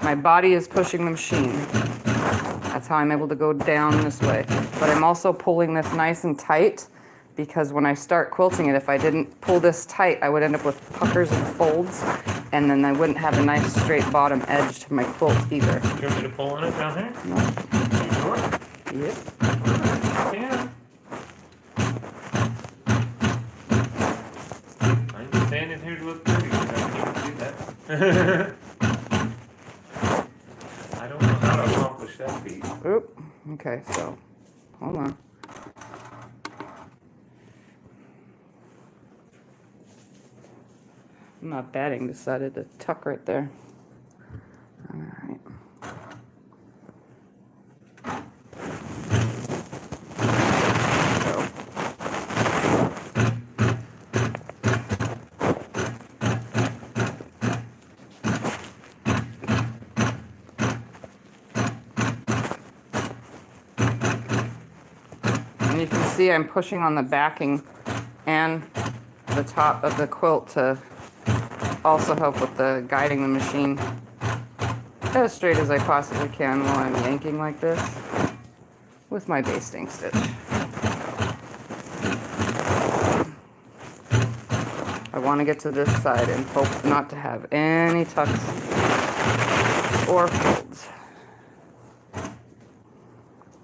My body is pushing the machine. That's how I'm able to go down this way. But I'm also pulling this nice and tight because when I start quilting it, if I didn't pull this tight, I would end up with puckers and folds, and then I wouldn't have a nice straight bottom edge to my quilt either. Do you want me to pull on it down here? No. You sure? Yep. Yeah. I'm standing here to look pretty. I can't even do that. I don't know how to accomplish that feat. Oop. Okay, so hold on. My batting decided to tuck right there. All right. And you can see I'm pushing on the backing and the top of the quilt to also help with the guiding the machine as straight as I possibly can while I'm yanking like this with my basting stitch. I want to get to this side and hope not to have any tucks or folds.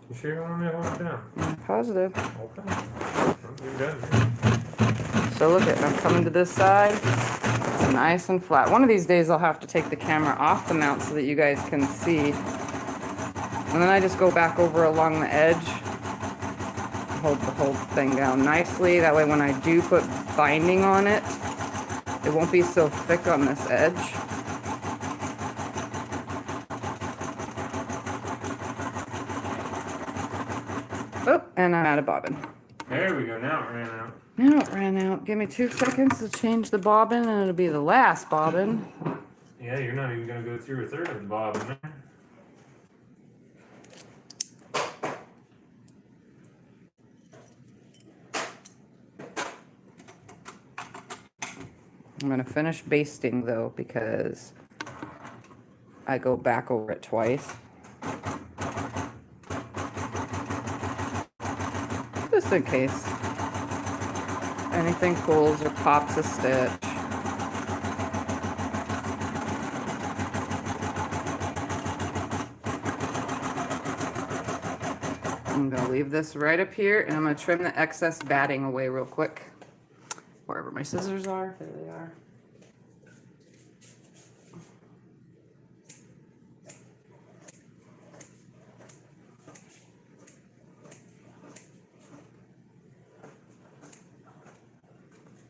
You sure you want me to hold it down? Positive. Okay. You're done. So look at, I'm coming to this side. It's nice and flat. One of these days I'll have to take the camera off the mount so that you guys can see. And then I just go back over along the edge. Hold the whole thing down nicely. That way when I do put binding on it, it won't be so thick on this edge. Oh, and I'm out of bobbin. There we go. Now it ran out. Now it ran out. Give me 2 seconds to change the bobbin and it'll be the last bobbin. Yeah, you're not even going to go through a third of the bobbin there. I'm going to finish basting though because I go back over it twice. Just in case anything pulls or pops a stitch. I'm going to leave this right up here and I'm going to trim the excess batting away real quick. Wherever my scissors are, there they are.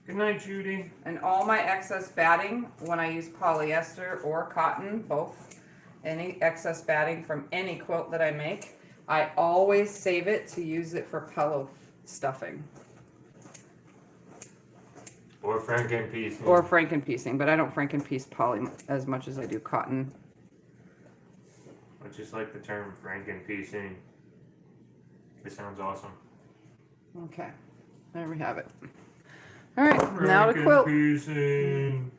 Good night, Judy. And all my excess batting, when I use polyester or cotton, both, any excess batting from any quilt that I make, I always save it to use it for pillow stuffing. Or frankenpiece. Or frankenpiecing, but I don't frankenpiece poly as much as I do cotton. I just like the term frankenpiecing. It sounds awesome. Okay, there we have it. All right, now to quilt. Frankenpiecing.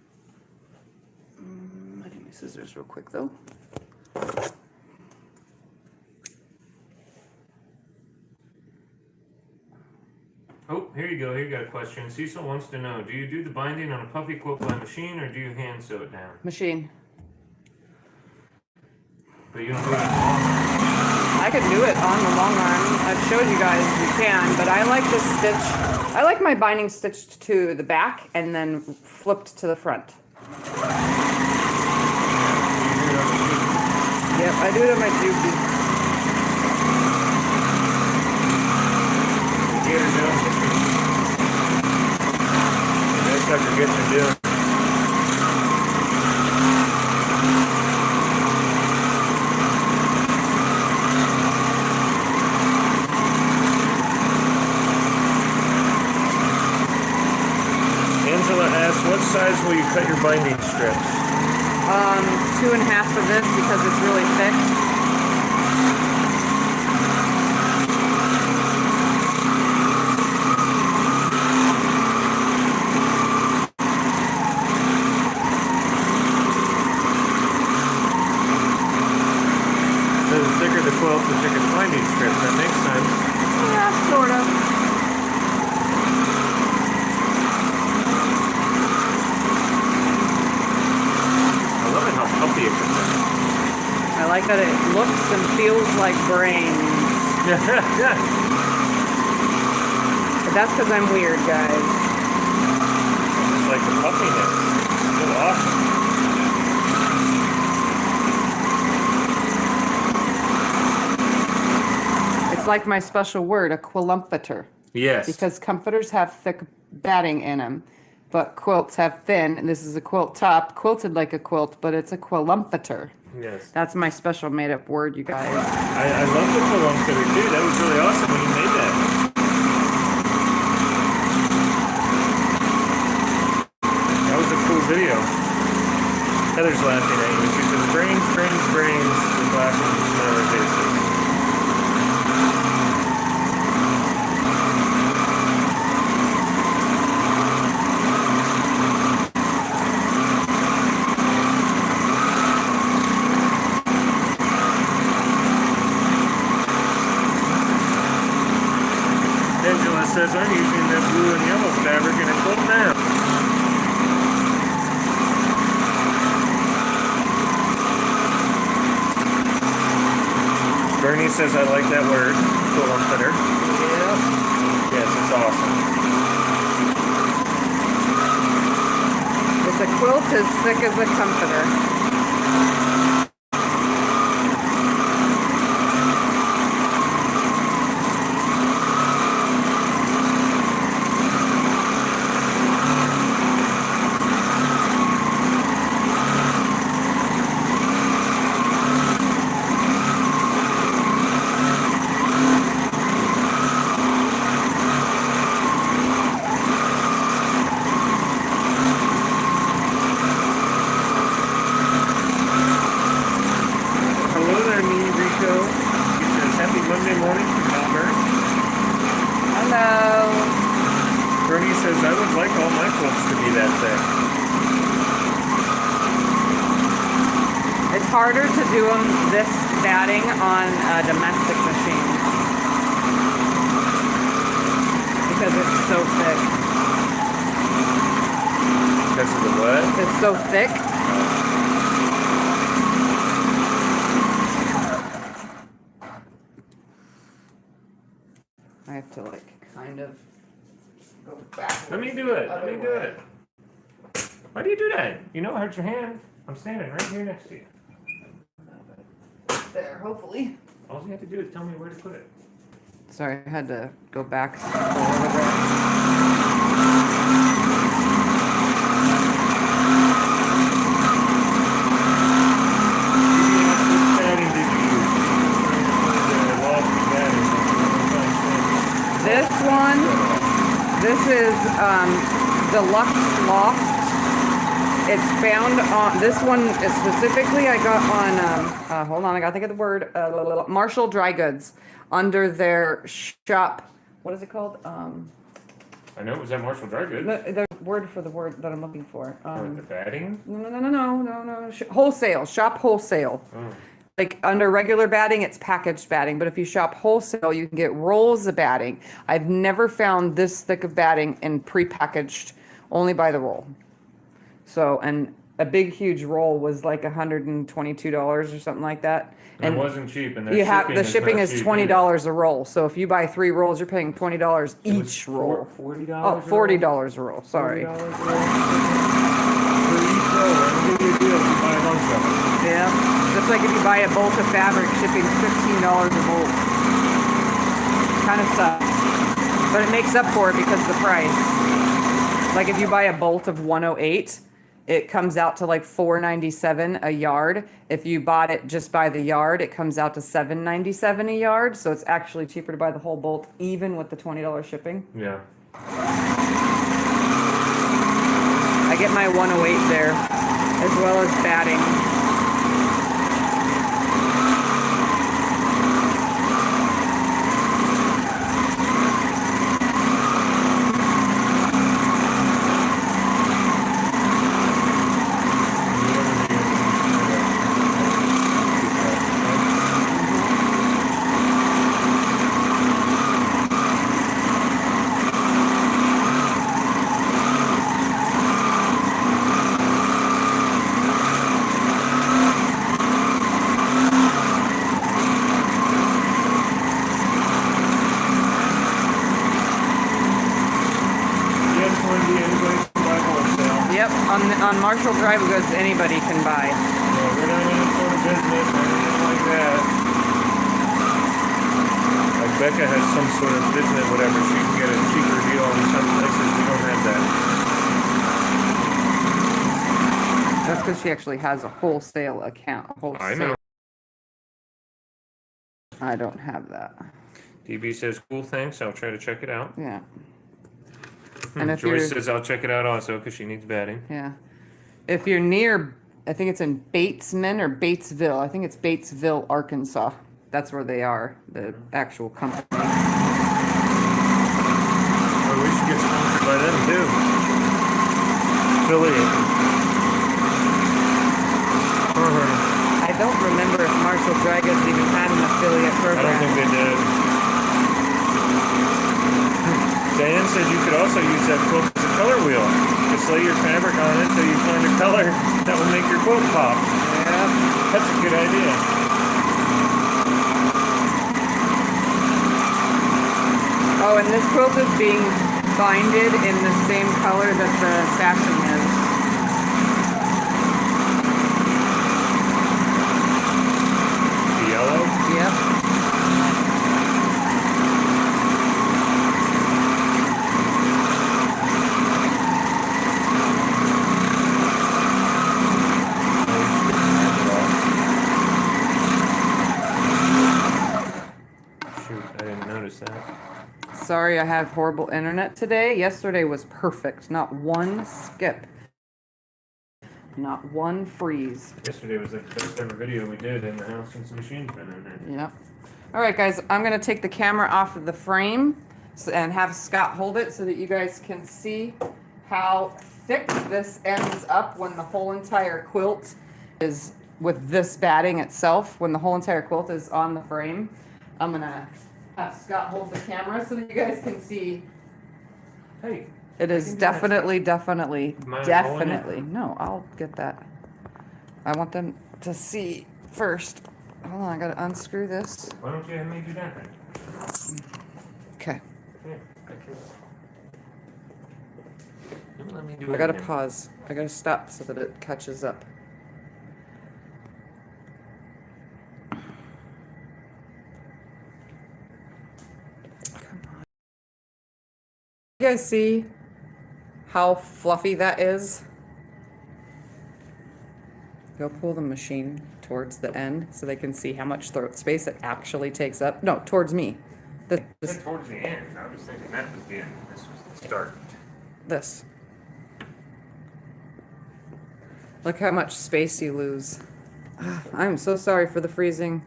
I need my scissors real quick though. Oh, here you go. Here you got a question. Cecil wants to know, do you do the binding on a puffy quilt by machine or do you hand sew it down? Machine. But you don't do it. I could do it on the long arm. I've showed you guys you can, but I like this stitch. I like my binding stitched to the back and then flipped to the front. Yep, I do it on my Juki. Get her done. That sucker gets her done. Angela asks, what size will you cut your binding strips? 2.5 for this because it's really thick. The thicker the quilt, the thicker the binding strips. That makes sense. Yeah, sort of. I love it how puffy it comes out. I like that it looks and feels like brains. But that's because I'm weird, guys. It's like the puffiness. It's so awesome. It's like my special word, a quilumpeter. Yes. Because comforters have thick batting in them, but quilts have thin, and this is a quilt top, quilted like a quilt, but it's a quilumpeter. Yes. That's my special made-up word, you guys. I love the quilumpeter too. That was really awesome when you made that. That was a cool video. Heather's laughing at you. She says, brains, brains, brains, with laughing and smiling faces. Angela says, I'm using that blue and yellow fabric in a quilt now. Bernie says I like that word, quilt comforter. Yep. Yes, it's awesome. It's a quilt as thick as a comforter. Monday morning from Melbourne. Hello. Bernie says, I would like all my quilts to be that thick. It's harder to do this batting on a domestic machine because it's so thick. Because of the what? It's so thick. I have to like kind of go back. Let me do it. Let me do it. Why do you do that? You know it hurts your hand. I'm standing right here next to you. There, hopefully. All you have to do is tell me where to put it. Sorry, I had to go back a little bit. This is Deluxe Loft. It's found on, this one is specifically I got on, hold on, I gotta think of the word, Marshall Dry Goods, under their shop, what is it called? I know it was at Marshall Dry Goods. The word for the word that I'm looking for. The batting? No. Wholesale, shop wholesale. Oh. Like under regular batting, it's packaged batting, but if you shop wholesale, you can get rolls of batting. I've never found this thick of batting in prepackaged, only by the roll. So, and a big, huge roll was like $122 or something like that. And it wasn't cheap, and the shipping is $20 a roll. So if you buy 3 rolls, you're paying $20 each roll. $40? Oh, $40 a roll. Sorry. Yeah, just like if you buy a bolt of fabric, shipping's $15 a bolt. Kind of sucks, but it makes up for it because of the price. Like if you buy a bolt of 108, it comes out to like $4.97 a yard. If you bought it just by the yard, it comes out to $7.97 a yard. So it's actually cheaper to buy the whole bolt, even with the $20 shipping. Yeah. I get my 108 there, as well as batting. On Marshall Dry Goods, anybody can buy. Yeah, we're not in any sort of business or anything like that. Like Becca has some sort of business, whatever. She can get a cheaper deal in some places. We don't have that. That's because she actually has a wholesale account. I know. I don't have that. DB says, cool, thanks. I'll try to check it out. Yeah. And if Joyce says, I'll check it out also because she needs batting. Yeah. If you're near, I think it's in Batesman or Batesville. I think it's Batesville, Arkansas. That's where they are, the actual company. Well, we should get sponsored by them too. Affiliate. I don't remember if Marshall Dry Goods even had an affiliate program. I don't think they did. Diane said you could also use that quilt as a color wheel. Just lay your fabric on it until you find a color that will make your quilt pop. Yeah. That's a good idea. Oh, and this quilt is being binded in the same color that the sashing is. The yellow? Yep. Shoot, I didn't notice that. Sorry, I have horrible internet today. Yesterday was perfect. Not one skip. Not one freeze. Yesterday was like the best ever video we did in the house since the machine's been in there. Yep. All right, guys, I'm going to take the camera off of the frame and have Scott hold it so that you guys can see how thick this ends up when the whole entire quilt is with this batting itself, when the whole entire quilt is on the frame. I'm going to have Scott hold the camera so that you guys can see. Hey. It is definitely. Mine No, I'll get that. I want them to see first. Hold on, I gotta unscrew this. Why don't you have me do that then? Okay. Yeah, I can. Don't let me do it. I gotta again. pause. I gotta stop so that it catches up. Come on. You guys see how fluffy that is? Go pull the machine towards the end so they can see how much throat space it actually takes up. No, towards me. I said towards the end. I was thinking that was the end. This was the start. This. Look how much space you lose. I'm so sorry for the freezing.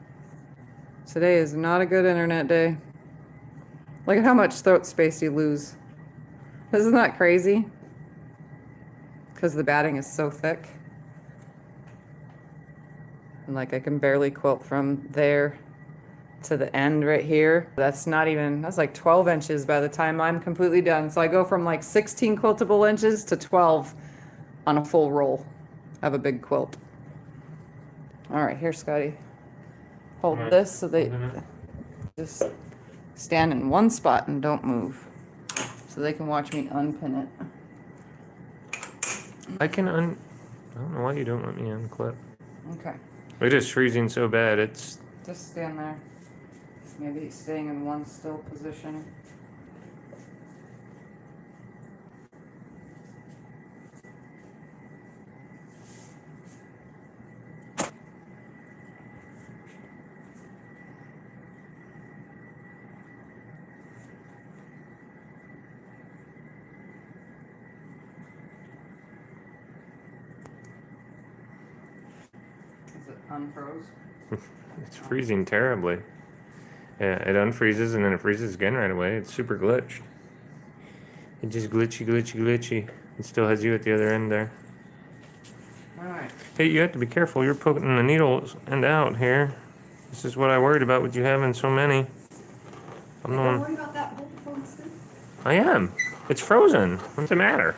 Today is not a good internet day. Look at how much throat space you lose. Isn't that crazy? Because the batting is so thick. And like I can barely quilt from there to the end right here. That's like 12 inches by the time I'm completely done. So I go from like 16 quiltable inches to 12 on a full roll of a big quilt. All right, here, Scotty. Hold this so they just stand in one spot and don't move. So they can watch me unpin it. I don't know why you don't let me unclip. Okay. It is freezing so bad, it's... Just stand there. Maybe staying in one still position. Is it unfroze? It's freezing terribly. Yeah, it unfreezes and then it freezes again right away. It's super glitched. It just glitchy. It still has you at the other end there. Alright. Hey, you have to be careful. You're poking the needles end out here. This is what I worried about with you having so many. I'm the Don't one. worry about that whole phone stick. I am. It's frozen. What's the matter?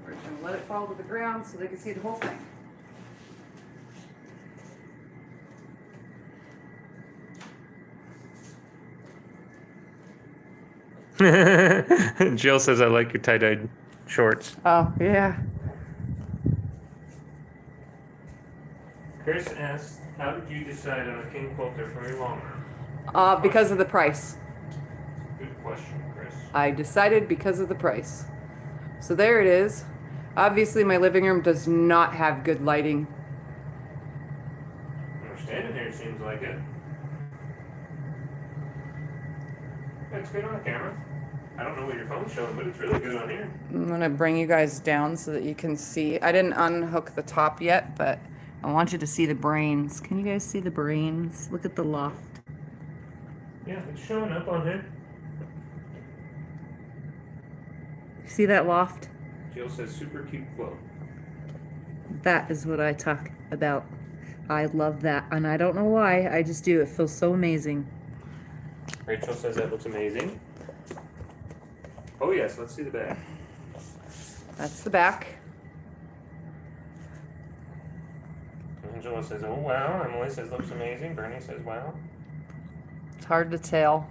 We're just gonna let it fall to the ground so they can see the whole thing. Jill says I like your tie-dyed shorts. Oh, yeah. Chris asked, how did you decide on a king quilter for your long run? Because of the price. Good question, Chris. I decided because of the price. So there it is. Obviously my living room does not have good lighting. You're standing here, seems like it. It's good on the camera. I don't know what your phone's showing, but it's really good on here. I'm gonna bring you guys down so that you can see. I didn't unhook the top yet, but I want you to see the brains. Can you guys see the brains? Look at the loft. Yeah, it's showing up on here. See that loft? Jill says super cute quilt. That is what I talk about. I love that, and I don't know why. I just do. It feels so amazing. Rachel says that looks amazing. Oh yes, let's see the back. That's the back. Angela says, oh wow. Emily says looks amazing. Bernie says, wow. It's hard to tell.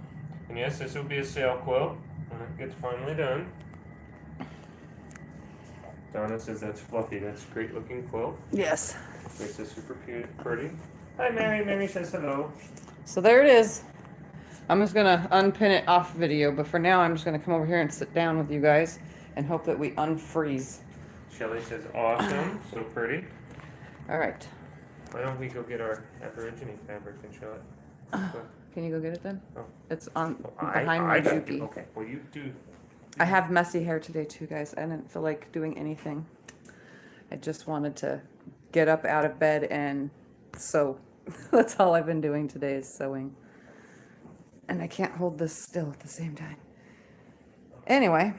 And yes, this will be a sale quilt when it gets finally done. Donna says that's fluffy. That's a great looking quilt. Yes. Makes it super cute, pretty. Hi, Mary. Mary says hello. So there it is. I'm just gonna unpin it off video, but for now I'm just gonna come over here and sit down with you guys and hope that we unfreeze. Shelly says awesome. So pretty. All right. Why don't we go get our Aborigine fabric and show it? Can you go get it then? Oh. It's on Oh, behind my got Juki. you. Okay. Well, you do. I have messy hair today too, guys. I didn't feel like doing anything. I just wanted to get up out of bed and sew. That's all I've been doing today is sewing. And I can't hold this still at the same time. Anyway,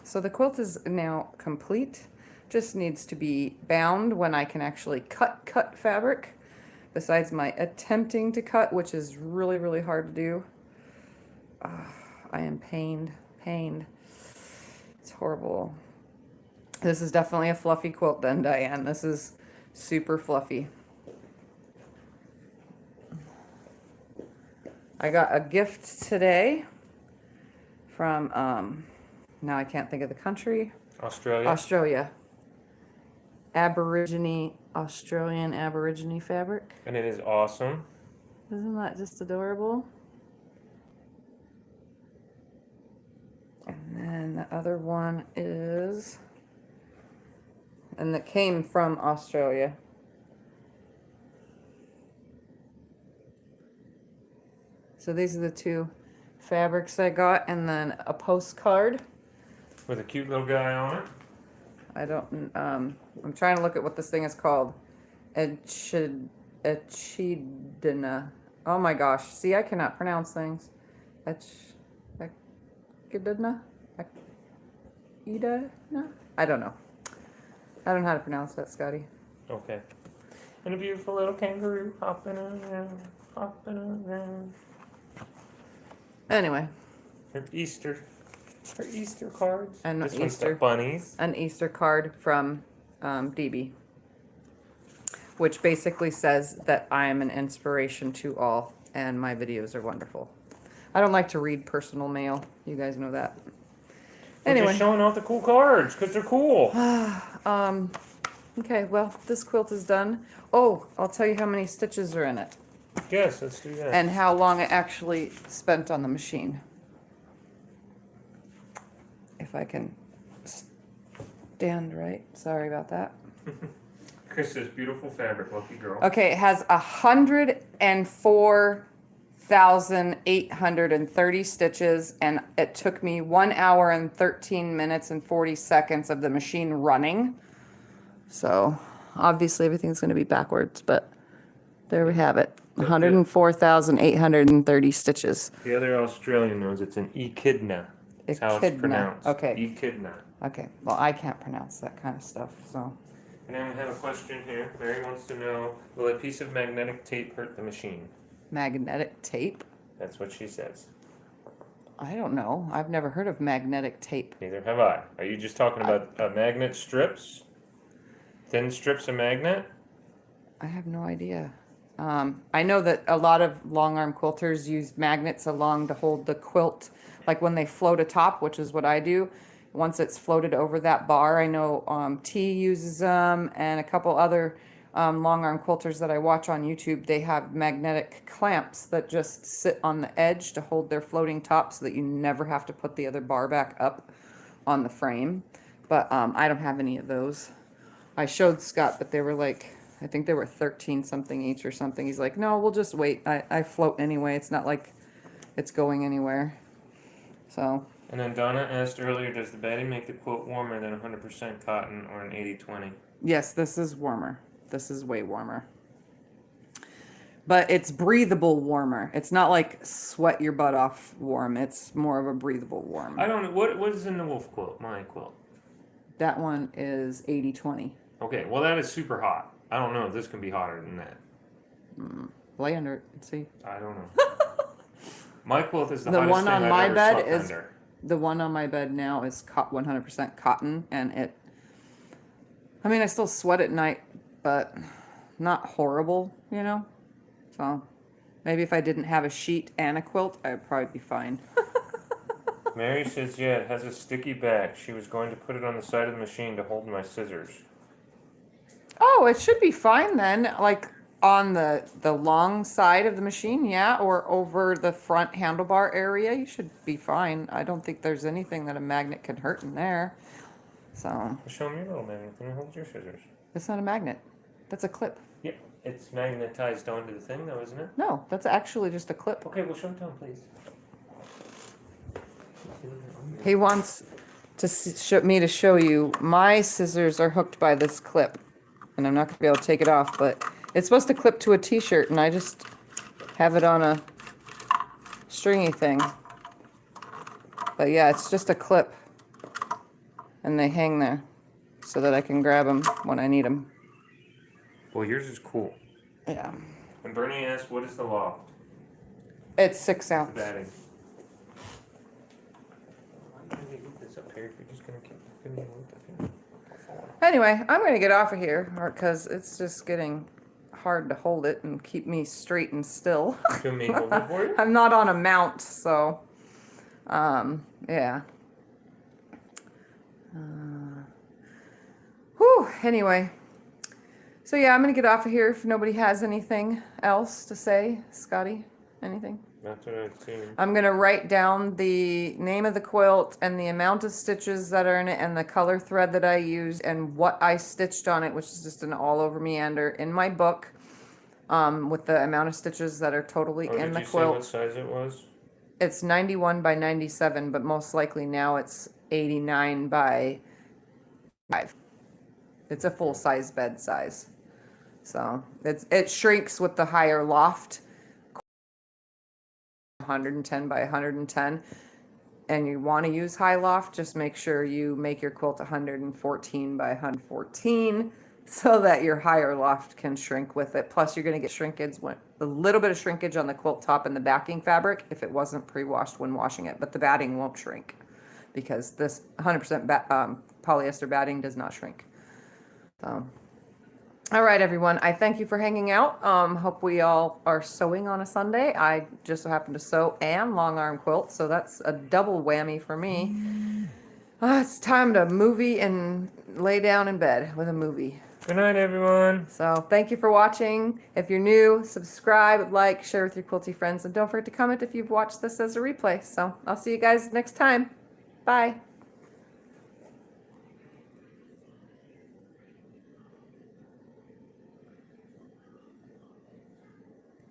so the quilt is now complete. Just needs to be bound when I can actually cut fabric. Besides my attempting to cut, which is really, really hard to do. I am pained. It's horrible. This is definitely a fluffy quilt then, Diane. This is super fluffy. I got a gift today from, now I can't think of the country. Australia. Australian Aborigine fabric. And it is awesome. Isn't that just adorable? And then the other one is, and that came from Australia. So these are the two fabrics I got, and then a postcard. With a cute little guy on it. I don't, I'm trying to look at what this thing is called. Echidna. Oh my gosh. See, I cannot pronounce things. Echidna? Echidna? I don't know. I don't know how to pronounce that, Scotty. Okay. And a beautiful little kangaroo hopping around. Anyway. Her Easter cards. And this Easter. one's the bunnies. An Easter card from DB. Which basically says that I am an inspiration to all and my videos are wonderful. I don't like to read personal mail. You guys know that. Anyway. We're just showing off the cool cards because they're cool. Okay, well, this quilt is done. Oh, I'll tell you how many stitches are in it. Yes, let's do that. And how long I actually spent on the machine. If I can stand right. Sorry about that. Chris says beautiful fabric, lucky girl. Okay, it has 104,830 stitches, and it took me 1 hour and 13 minutes and 40 seconds of the machine running. So obviously everything's going to be backwards, but there we have it. 104,830 stitches. The other Australian knows it's an echidna. That's how it's pronounced. Okay. Echidna. Okay. Well, I can't pronounce that kind of stuff, so. And then we have a question here. Mary wants to know, will a piece of magnetic tape hurt the machine? Magnetic tape? That's what she says. I don't know. I've never heard of magnetic tape. Neither have I. Are you just talking about magnet strips? Thin strips of magnet? I have no idea. I know that a lot of long arm quilters use magnets along to hold the quilt, like when they float atop, which is what I do. Once it's floated over that bar, I know T uses them, and a couple other long arm quilters that I watch on YouTube, they have magnetic clamps that just sit on the edge to hold their floating top so that you never have to put the other bar back up on the frame. But I don't have any of those. I showed Scott, but they were like, I think they were 13 something each or something. He's like, no, we'll just wait. I float anyway. It's not like it's going anywhere. So. And then Donna asked earlier, does the batting make the quilt warmer than 100% cotton or an 80-20? Yes, this is warmer. This is way warmer. But it's breathable warmer. It's not like sweat your butt off warm. It's more of a breathable warm. I don't know. What is in the wolf quilt, my quilt? That one is 80-20. Okay, well that is super hot. I don't know if this can be hotter than that. Lay under it and see. I don't know. My quilt is the The hottest one thing on I've my ever bed slept is under. the one on my bed now is 100% cotton, and it. I mean, I still sweat at night, but not horrible, you know. So, Maybe if I didn't have a sheet and a quilt, I'd probably be fine. Mary says, yeah, it has a sticky back. She was going to put it on the side of the machine to hold my scissors. Oh, it should be fine then, like on the long side of the machine, yeah, or over the front handlebar area, you should be fine. I don't think there's anything that a magnet can hurt in there. So, Well, show me a little magnet. Then hold your scissors. it's not a magnet. That's a clip. Yep, it's magnetized onto the thing, though, isn't it? No, that's actually just a clip. Okay, well, show it to him, please. He wants to me to show you my scissors are hooked by this clip, and I'm not gonna be able to take it off, but it's supposed to clip to a t-shirt, and I just have it on a stringy thing. But yeah, it's just a clip, and they hang there so that I can grab them when I need them. Well, yours is cool. Yeah. And Bernie asked, what is the loft? It's 6 The ounce. batting. Why did they move this up here if you're just gonna keep gonna move the thing? Anyway, I'm gonna get off of here because it's just getting hard to hold it and keep me straight and still. Do you want me to hold it for you? I'm not on a mount, so yeah. Whew, anyway. So yeah, I'm gonna get off of here if nobody has anything else to say. Scotty, anything? That's what I've seen. I'm gonna write down the name of the quilt and the amount of stitches that are in it and the color thread that I used and what I stitched on it, which is just an all over meander in my book, with the amount of stitches that are totally in the quilt. Did you say what size it was? It's 91 by 97, but most likely now it's 89 by 5. It's a full size bed size. So it shrinks with the higher loft. 110 by 110, and you want to use high loft, just make sure you make your quilt 114 by 114 so that your higher loft can shrink with it. Plus you're going to get shrinkage, a little bit of shrinkage on the quilt top and the backing fabric if it wasn't pre-washed when washing it, but the batting won't shrink because this 100% polyester batting does not shrink. So all right, everyone. I thank you for hanging out. Hope we all are sewing on a Sunday. I just so happen to sew and long arm quilt, so that's a double whammy for me. It's time to movie and lay down in bed with a movie. Good night, everyone. So thank you for watching. If you're new, subscribe, like, share with your quilty friends, and don't forget to comment if you've watched this as a replay. So I'll see you guys next time. Bye.